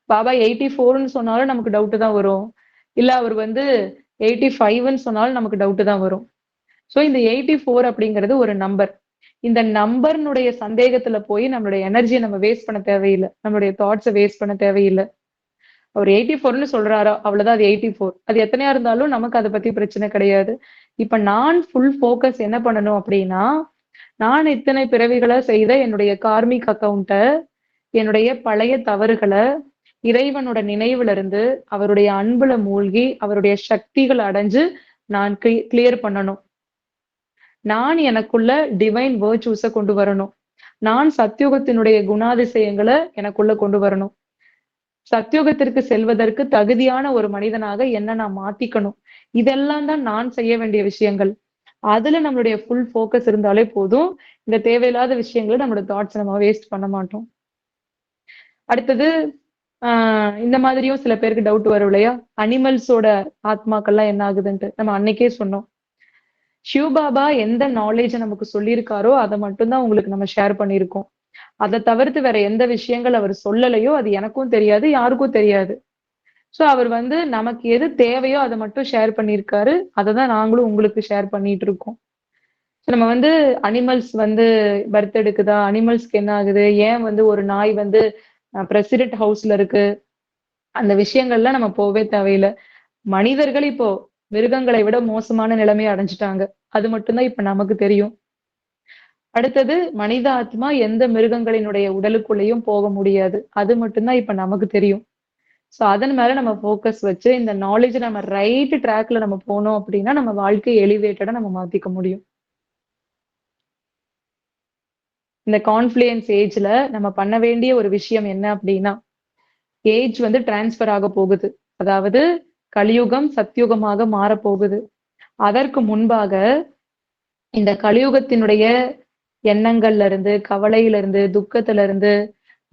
பாபா 84ன்னு சொன்னாலும் நமக்கு டவுட் தான் வரும். இல்ல அவர் வந்து 85ன்னு சொன்னாலும் நமக்கு டவுட் தான் வரும். சோ இந்த 84 அப்படிங்கிறது ஒரு நம்பர். இந்த நம்பர்னுடைய சந்தேகத்துல போய் நம்மளுடைய எனர்ஜிய நம்ம வேஸ்ட் பண்ண தேவையில்ல. நம்மளுடைய தாட்ஸ வேஸ்ட் பண்ண தேவையில்ல. அவர் 84ன்னு சொல்றாரா, அவ்வளவுதான் அது 84. அது எத்தனையா இருந்தாலும் நமக்கு அத பத்தி பிரச்சனை கிடையாது. இப்ப நான் ஃபுல் ஃபோக்கஸ் என்ன பண்ணணும் அப்படின்னா, நான் இத்தனை பிறவிகளா செய்த என்னுடைய கார்மிக் அக்கவுண்ட்ட, என்னுடைய பழைய தவறுகள, இறைவனோட நினைவுல இருந்து, அவருடைய அன்புல மூழ்கி, அவருடைய சக்திகள அடைஞ்சு, நான் கிளியர் பண்ணணும். நான் எனக்குள்ள டிவைன் வெர்ச்சூஸ கொண்டு வரணும். நான் சத்யுகத்தினுடைய குணாதிசயங்கள எனக்குள்ள கொண்டு வரணும். சத்யுகத்திற்கு செல்வதற்கு தகுதியான ஒரு மனிதனாக என்ன நான் மாத்திக்கணும். இதெல்லாம் தான் நான் செய்ய வேண்டிய விஷயங்கள். அதுல நம்மளுடைய ஃபுல் ஃபோக்கஸ் இருந்தாலே போதும். இந்த தேவையில்லாத விஷயங்கள நம்மளோட தாட்ஸ் நம்ம வேஸ்ட் பண்ண மாட்டோம். அடுத்தது இந்த மாதிரியும் சில பேருக்கு டவுட் வரும் இல்லையா? அனிமல்ஸோட ஆத்மாக்கள்லாம் என்ன ஆகுதுன்ட்டு. நம்ம அன்னைக்கே சொன்னோம். சிவபாபா எந்த நாலேட்ஜ நமக்கு சொல்லியிருக்காரோ, அத மட்டும் தான் உங்களுக்கு நம்ம ஷேர் பண்ணியிருக்கோம். அத தவிர்த்து வேற எந்த விஷயங்கள் அவர் சொல்லலையோ, அது எனக்கும் தெரியாது, யாருக்கும் தெரியாது. சோ அவர் வந்து நமக்கு எது தேவையோ அத மட்டும் ஷேர் பண்ணியிருக்காரு. அததான் நாங்களும் உங்களுக்கு ஷேர் பண்ணிட்டு இருக்கோம். சோ நம்ம வந்து அனிமல்ஸ் வந்து பர்த் எடுக்குதா? அனிமல்ஸ்க்கு என்ன ஆகுது? ஏன் வந்து ஒரு நாய் வந்து பிரசிடென்ட் ஹவுஸ்ல இருக்கு? அந்த விஷயங்கள்லாம் நம்ம போவே தேவையில்ல. மனிதர்கள் இப்போ மிருகங்களை விட மோசமான நிலைமைய அடைஞ்சுட்டாங்க. அது மட்டும் தான் இப்ப நமக்கு தெரியும். அடுத்தது மனித ஆத்மா எந்த மிருகங்களினுடைய உடலுக்குள்ளேயும் போக முடியாது. அது மட்டும் தான் இப்ப நமக்கு தெரியும். சோ அதன் மேல நம்ம ஃபோக்கஸ் வச்சு இந்த நாலேட்ஜ நம்ம ரைட் ட்ராக்ல நம்ம போனோம் அப்படின்னா, நம்ம வாழ்க்கைய எலிவேட்டடா நம்ம மாத்திக்க முடியும். இந்த கான்ஃப்ளூயன்ஸ் ஏஜ்ல நம்ம பண்ண வேண்டிய ஒரு விஷயம் என்ன அப்படின்னா, ஏஜ் வந்து டிரான்ஸ்ஃபர் ஆக போகுது. அதாவது கலியுகம் சத்யுகமாக மாறப்போகுது. அதற்கு முன்பாக இந்த கலியுகத்தினுடைய எண்ணங்கள்ல இருந்து, கவலையில இருந்து, துக்கத்துல இருந்து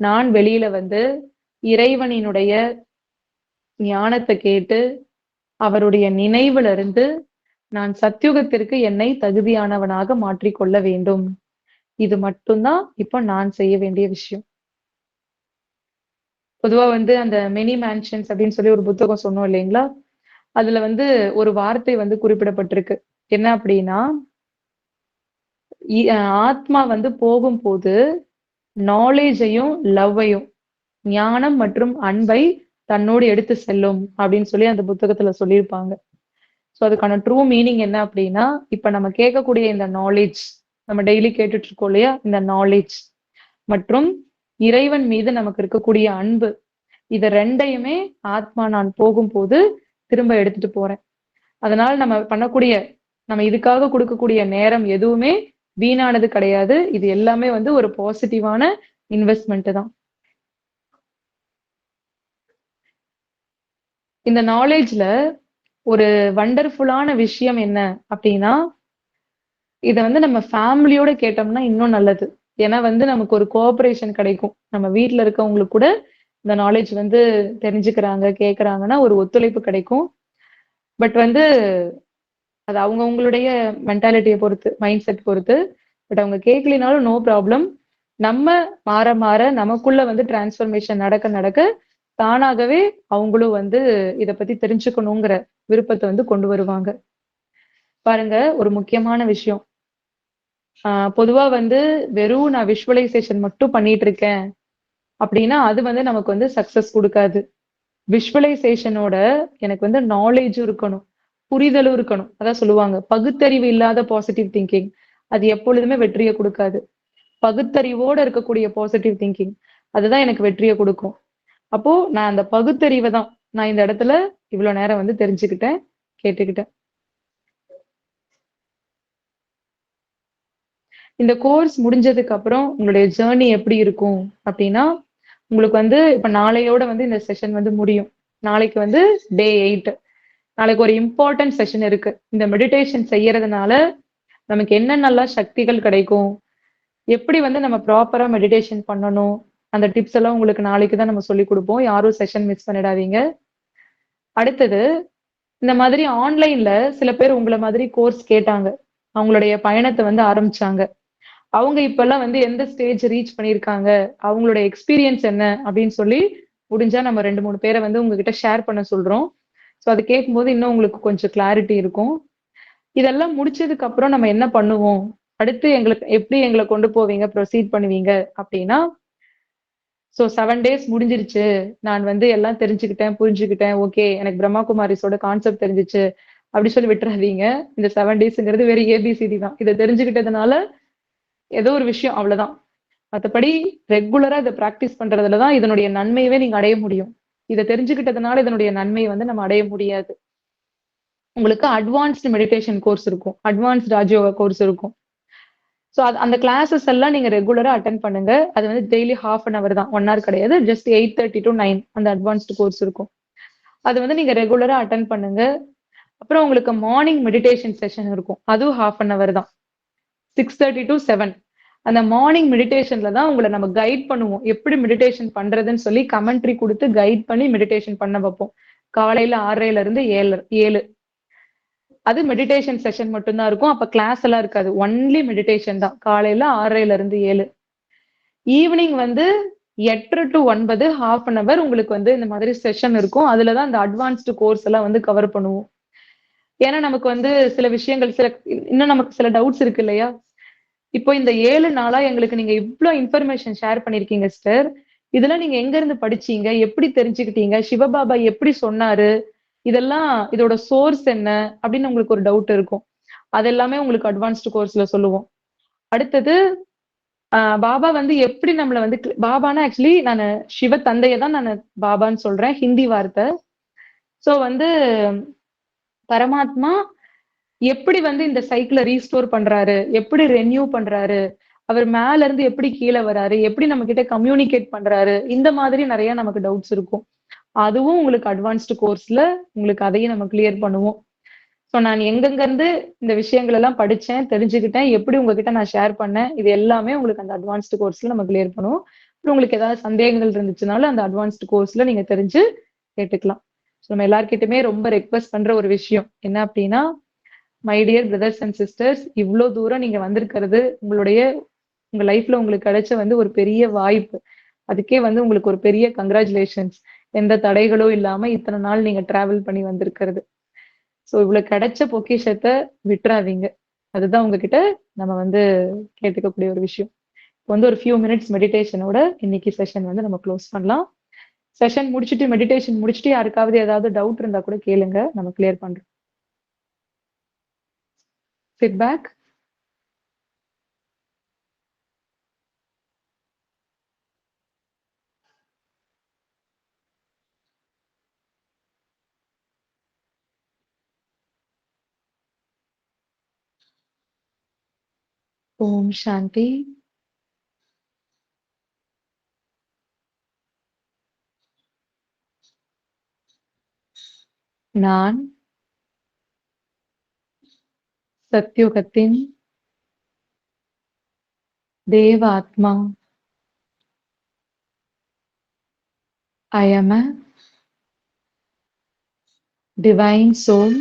நான் வெளியில வந்து இறைவனினுடைய ஞானத்த கேட்டு, அவருடைய நினைவுல இருந்து நான் சத்யுகத்திற்கு என்னை தகுதியானவனாக மாற்றிக்கொள்ள வேண்டும். இது மட்டும் தான் இப்ப நான் செய்ய வேண்டிய விஷயம். பொதுவா வந்து அந்த மெனி மேன்ஷன்ஸ் அப்படின்னு சொல்லி ஒரு புத்தகம் சொன்னோம் இல்லைங்களா? அதுல வந்து ஒரு வார்த்தை வந்து குறிப்பிடப்பட்டிருக்கு. என்ன அப்படின்னா, ஆத்மா வந்து போகும்போது நாலேட்ஜையும், லவ்வையும், ஞானம் மற்றும் அன்பை தன்னோடு எடுத்து செல்லும் அப்படின்னு சொல்லி அந்த புத்தகத்துல சொல்லியிருப்பாங்க. சோ அதுக்கான ட்ரூ மீனிங் என்ன அப்படின்னா, இப்ப நம்ம கேட்கக்கூடிய இந்த நாலேட்ஜ், நம்ம டெய்லி கேட்டுட்டு இருக்கோம் இல்லையா? இந்த நாலேட்ஜ் மற்றும் இறைவன் மீது நமக்கு இருக்கக்கூடிய அன்பு. இத 2யுமே ஆத்மா நான் போகும்போது திரும்ப எடுத்துட்டு போறேன். அதனால நம்ம இதுக்காக குடுக்கக்கூடிய நேரம் எதுவுமே வீணானது கிடையாது. இது எல்லாமே வந்து ஒரு பாசிட்டிவான இன்வெஸ்ட்மென்ட் தான். இந்த நாலேஜ்ல ஒரு வண்டர்ஃபுல்லான விஷயம் என்ன அப்படின்னா, இத வந்து நம்ம ஃபேமிலியோட கேட்டோம்னா இன்னும் நல்லது. ஏன்னா வந்து நமக்கு ஒரு கோஆப்பரேஷன் கிடைக்கும். நம்ம வீட்ல இருக்கவங்களுக்கு கூட இந்த நாலேட்ஜ் வந்து தெரிஞ்சுக்கிறாங்க, கேட்கறாங்கன்னா ஒரு ஒத்துழைப்பு கிடைக்கும். பட் வந்து அது அவங்கவங்களுடைய மென்டாலிட்டிய பொறுத்து, மைண்ட் செட் பொறுத்து. பட் அவங்க கேட்கலினாலும் நோ ப்ராப்ளம். நம்ம மாற மாற நமக்குள்ள வந்து டிரான்ஸ்ஃபர்மேஷன் நடக்க நடக்க, தானாகவே அவங்களும் வந்து இத பத்தி தெரிஞ்சுக்கணுங்கிற விருப்பத்த வந்து கொண்டு வருவாங்க. பாருங்க ஒரு முக்கியமான விஷயம். பொதுவா வந்து வெறும் நான் விஷுவலைசேஷன் மட்டும் பண்ணிட்டு இருக்கேன் அப்படின்னா, அது வந்து நமக்கு வந்து சக்சஸ் குடுக்காது. விஷுவலைசேஷனோட எனக்கு வந்து நாலேட்ஜும் இருக்கணும். புரிதலும் இருக்கணும். அதான் சொல்லுவாங்க. பகுத்தறிவு இல்லாத பாசிட்டிவ் திங்கிங். அது எப்பொழுதுமே வெற்றிய குடுக்காது. பகுத்தறிவோட இருக்கக்கூடிய பாசிட்டிவ் திங்கிங். அதுதான் எனக்கு வெற்றிய குடுக்கும். அப்போ நான் அந்த பகுத்தறிவ தான் நான் இந்த இடத்துல இவ்ளோ நேரம் வந்து தெரிஞ்சுக்கிட்டேன், கேட்டுக்கிட்டேன். இந்த கோர்ஸ் முடிஞ்சதுக்கு அப்புறம் உங்களுடைய ஜர்னி எப்படி இருக்கும் அப்படின்னா, உங்களுக்கு வந்து இப்ப நாளையோட வந்து இந்த செஷன் வந்து முடியும். நாளைக்கு வந்து டே 8. நாளைக்கு ஒரு இம்பார்ட்டன்ட் செஷன் இருக்கு. இந்த மெடிடேஷன் செய்யறதுனால நமக்கு என்னென்னலாம் சக்திகள் கிடைக்கும்? எப்படி வந்து நம்ம ப்ராப்பரா மெடிடேஷன் பண்ணணும்? அந்த டிப்ஸ் எல்லாம் உங்களுக்கு நாளைக்கு தான் நம்ம சொல்லிக் குடுப்போம். யாரும் செஷன் மிஸ் பண்ணிடாதீங்க. அடுத்தது, இந்த மாதிரி ஆன்லைன்ல சில பேர் உங்கள மாதிரி கோர்ஸ் கேட்டாங்க. அவங்களுடைய பயணத்த வந்து ஆரம்பிச்சாங்க. அவங்க இப்பல்லாம் வந்து எந்த ஸ்டேஜ் ரீச் பண்ணியிருக்காங்க? அவங்களோட எக்ஸ்பீரியன்ஸ் என்ன? அப்படின்னு சொல்லி முடிஞ்சா நம்ம 2, 3 பேர வந்து உங்ககிட்ட ஷேர் பண்ண சொல்றோம். ஸோ அத கேட்கும்போது இன்னும் உங்களுக்கு கொஞ்சம் கிளாரிட்டி இருக்கும். இதெல்லாம் முடிச்சதுக்கு அப்புறம் நம்ம என்ன பண்ணுவோம்? அடுத்து எங்களுக்கு எப்படி எங்கள கொண்டு போவீங்க? ப்ரொசீட் பண்ணுவீங்க? அப்படின்னா, ஸோ 7 டேஸ் முடிஞ்சிருச்சு. நான் வந்து எல்லாம் தெரிஞ்சுக்கிட்டேன், புரிஞ்சுக்கிட்டேன். ஓகே. எனக்கு பிரம்மா குமாரிஸோட கான்செப்ட் தெரிஞ்சுச்சு. அப்படி சொல்லி விட்டுறாதீங்க. இந்த 7 டேஸ்ங்கிறது வெறும் ஏபிசிடி தான். இத தெரிஞ்சுக்கிட்டதுனால ஏதோ ஒரு விஷயம் அவ்வளதான். மத்தபடி ரெகுலரா இத பிராக்டிஸ் பண்றதுல தான் இதனுடைய நன்மையவே நீங்க அடைய முடியும். இத தெரிஞ்சுக்கிட்டதுனால இதனுடைய நன்மைய வந்து நம்ம அடைய முடியாது. உங்களுக்கு அட்வான்ஸ்டு மெடிடேஷன் கோர்ஸ் இருக்கும். அட்வான்ஸ்டு ராஜயோகா கோர்ஸ் இருக்கும். சோ அந்த கிளாஸஸ் எல்லாம் நீங்க ரெகுலரா அட்டெண்ட் பண்ணுங்க. அது வந்து டெய்லி 1/2 அன் ஹவர் தான். 1 ஹவர் கிடையாது. ஜஸ்ட் 8:30 டூ 9 அந்த அட்வான்ஸ்டு கோர்ஸ் இருக்கும். அது வந்து நீங்க ரெகுலரா அட்டெண்ட் பண்ணுங்க. அப்புறம் உங்களுக்கு மார்னிங் மெடிடேஷன் செஷன் இருக்கும். அதுவும் 1/2 அன் ஹவர் தான். 6:30 டூ 7. அந்த மார்னிங் மெடிடேஷன்ல தான் உங்கள நம்ம கைட் பண்ணுவோம். எப்படி மெடிடேஷன் பண்றதுன்னு சொல்லி கமெண்ட்ரி குடுத்து கைட் பண்ணி மெடிடேஷன் பண்ண வைப்போம். காலையில 6:30ல இருந்து 7. அது மெடிடேஷன் செஷன் மட்டும் தான் இருக்கும். அப்ப கிளாஸ் எல்லாம் இருக்காது. ஒன்லி மெடிடேஷன் தான். காலையில 6:30ல இருந்து 7. ஈவினிங் வந்து 8 டூ 9 1/2 அன் ஹவர் உங்களுக்கு வந்து இந்த மாதிரி செஷன் இருக்கும். அதுல தான் இந்த அட்வான்ஸ்டு கோர்ஸ் எல்லாம் வந்து கவர் பண்ணுவோம். ஏன்னா நமக்கு வந்து சில விஷயங்கள் இன்னும் நமக்கு சில டவுட்ஸ் இருக்கு இல்லையா? இப்போ இந்த 7 நாளா எங்களுக்கு நீங்க இவ்ளோ இன்ஃபர்மேஷன் ஷேர் பண்ணியிருக்கீங்க சிஸ்டர். இதெல்லாம் நீங்க எங்க இருந்து படிச்சீங்க? எப்படி தெரிஞ்சுக்கிட்டீங்க? சிவபாபா எப்படி சொன்னாரு? இதெல்லாம் இதோட சோர்ஸ் என்ன? அப்படின்னு உங்களுக்கு ஒரு டவுட் இருக்கும். அது எல்லாமே உங்களுக்கு அட்வான்ஸ்டு கோர்ஸ்ல சொல்லுவோம். அடுத்தது பாபா வந்து எப்படி நம்மள வந்து பாபான்னா ஆக்சுவலி நானு சிவ தந்தைய தான் நானு பாபான்னு சொல்றேன். ஹிந்தி வார்த்தை. சோ வந்து பரமாத்மா எப்படி வந்து இந்த சைக்கிள ரீஸ்டோர் பண்றாரு? எப்படி ரெனியூ பண்றாரு? அவர் மேல இருந்து எப்படி கீழ வராரு? எப்படி நம்ம கிட்ட கம்யூனிகேட் பண்றாரு? இந்த மாதிரி நெறைய நமக்கு டவுட்ஸ் இருக்கும். அதுவும் உங்களுக்கு அட்வான்ஸ்டு கோர்ஸ்ல உங்களுக்கு அதையும் நம்ம கிளியர் பண்ணுவோம். சோ நான் எங்கெங்க இருந்து இந்த விஷயங்கள் எல்லாம் படிச்சேன், தெரிஞ்சுக்கிட்டேன், எப்படி உங்ககிட்ட நான் ஷேர் பண்ணேன். இது எல்லாமே உங்களுக்கு அந்த அட்வான்ஸ்டு கோர்ஸ்ல நம்ம கிளியர் பண்ணுவோம். அப்புறம் உங்களுக்கு ஏதாவது சந்தேகங்கள் இருந்துச்சுனாலும் அந்த அட்வான்ஸ்டு கோர்ஸ்ல நீங்க தெரிஞ்சு கேட்டுக்கலாம். சோ நம்ம எல்லார்கிட்டயுமே ரொம்ப ரெக்வெஸ்ட் பண்ற ஒரு விஷயம். என்ன அப்டின்னா, my dear brothers and sisters இவ்ளோ தூரம் நீங்க வந்திருக்கிறது உங்க லைஃப்ல உங்களுக்கு கிடைச்ச வந்து ஒரு பெரிய வாய்ப்பு. அதுக்கே வந்து உங்களுக்கு ஒரு பெரிய கங்ராச்சுலேஷன்ஸ். எந்த தடைகளும் இல்லாம இத்தன நாள் நீங்க டிராவல் பண்ணி வந்திருக்கிறது. சோ இவ்ளோ கிடைச்ச பொக்கிஷத்த விட்றாதீங்க. அதுதான் உங்ககிட்ட நம்ம வந்து கேட்டுக்கக்கூடிய ஒரு விஷயம். இப்ப வந்து ஒரு ஃபியூ மினிட்ஸ் மெடிடேஷனோட இன்னைக்கு செஷன் வந்து நம்ம க்ளோஸ் பண்ணலாம். செஷன் முடிச்சுட்டு மெடிடேஷன் முடிச்சுட்டு யாருக்காவது ஏதாவது டவுட் இருந்தா கூட கேளுங்க. நம்ம கிளியர் பண்றோம். Sit back. ஓம் சாந்தி. நான் சத்யுகத்தின் தேவ ஆத்மா. I am a divine soul.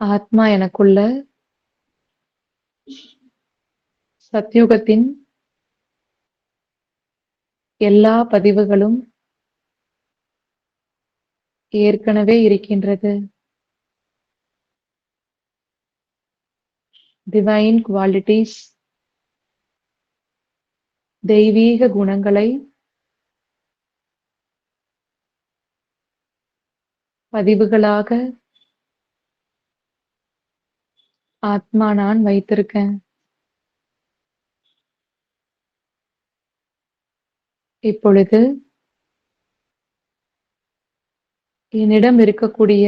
ஆத்மா எனக்குள்ள சத்யுகத்தின் எல்லா பதிவுகளும் ஏற்கனவே இருக்கின்றது. டிவைன் குவாலிட்டிஸ், தெய்வீக குணங்களை பதிவுகளாக ஆத்மா நான் வைத்திருக்கேன். இப்பொழுது என்னிடம் இருக்கக்கூடிய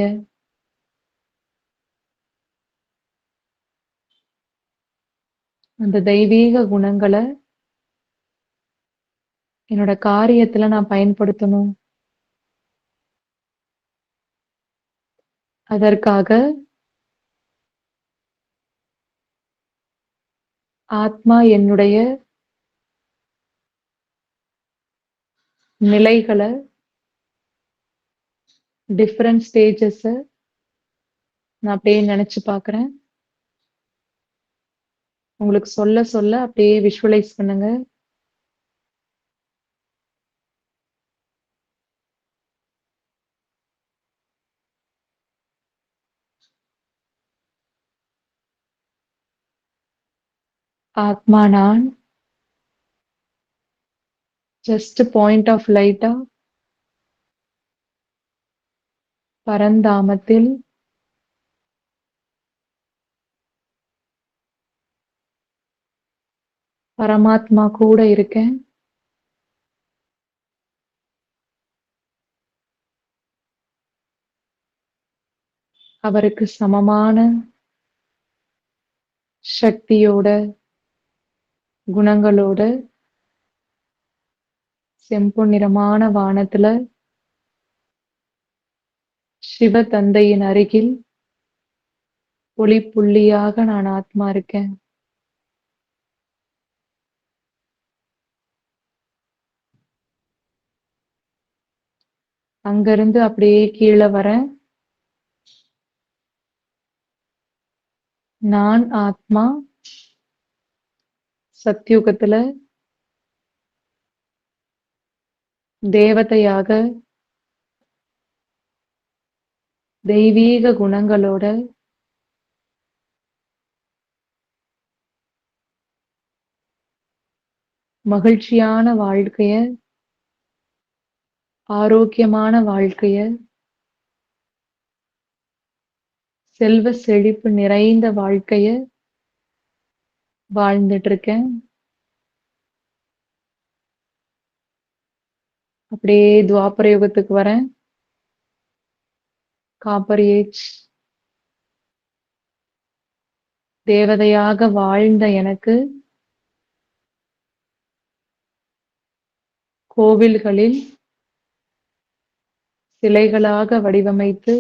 அந்த தெய்வீக குணங்களை என்னோட காரியத்துல நான் பயன்படுத்தணும். அதற்காக ஆத்மா என்னுடைய நிலைகளை, டிஃபரண்ட் ஸ்டேஜஸ் நான் அப்படியே நினைச்சு பார்க்கிறேன். உங்களுக்கு சொல்ல சொல்ல அப்படியே விஷுவலைஸ் பண்ணுங்க. ஆத்மா நான் ஜஸ்ட் பாயிண்ட் ஆஃப் லைட்டா பரந்தாமத்தில் பரமாத்மா கூட இருக்கேன். அவருக்கு சமமான சக்தியோட, குணங்களோட செம்பொன்னிறமான வானத்துல சிவ தந்தையின் அருகில் ஒளிப்புள்ளியாக நான் ஆத்மா இருக்கேன். அங்கிருந்து அப்படியே கீழே வரேன். நான் ஆத்மா சத்யுகத்துல தேவதையாக தெய்வீக குணங்களோட மகிழ்ச்சியான வாழ்க்கைய, ஆரோக்கியமான வாழ்க்கைய, செல்வ செழிப்பு நிறைந்த வாழ்க்கைய வாழ்ந்துட்டு இருக்கேன். அப்படியே துவாபர யுகத்துக்கு வரேன். Copper age. தேவதையாக வாழ்ந்த எனக்கு கோவில்களில் சிலைகளாக வடிவமைத்து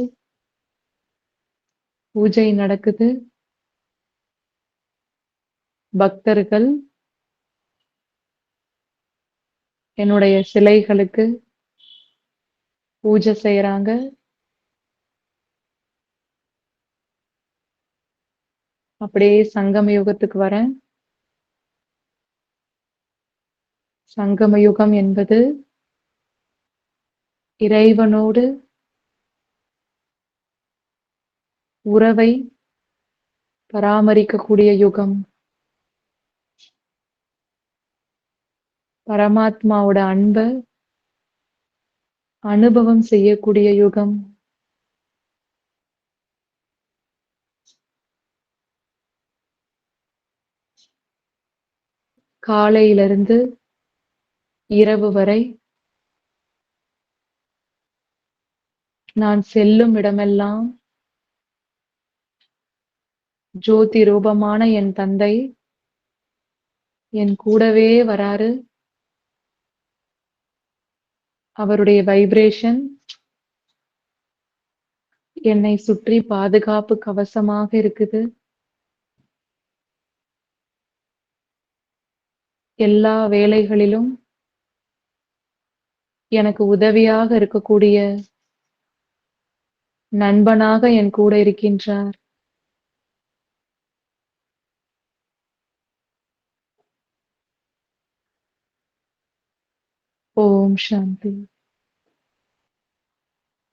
பூஜை நடக்குது. பக்தர்கள் என்னுடைய சிலைகளுக்கு பூஜை செய்யறாங்க. அப்படியே சங்கம யுகத்துக்கு வரேன். சங்கம யுகம் என்பது இறைவனோடு உறவை பராமரிக்கக்கூடிய யுகம். பரமாத்மாவோட அன்பை அனுபவம் செய்யக்கூடிய யுகம். காலையிலிருந்து இரவு வரை நான் செல்லும் இடமெல்லாம் ஜோதி ரூபமான என் தந்தை என் கூடவே வராரு. அவருடைய வைப்ரேஷன் என்னை சுற்றி பாதுகாப்பு கவசமாக இருக்குது. எல்லா வேளைகளிலும் எனக்கு உதவியாக இருக்கக்கூடிய நண்பனாக என் கூட இருக்கின்றார். ஓம் சாந்தி.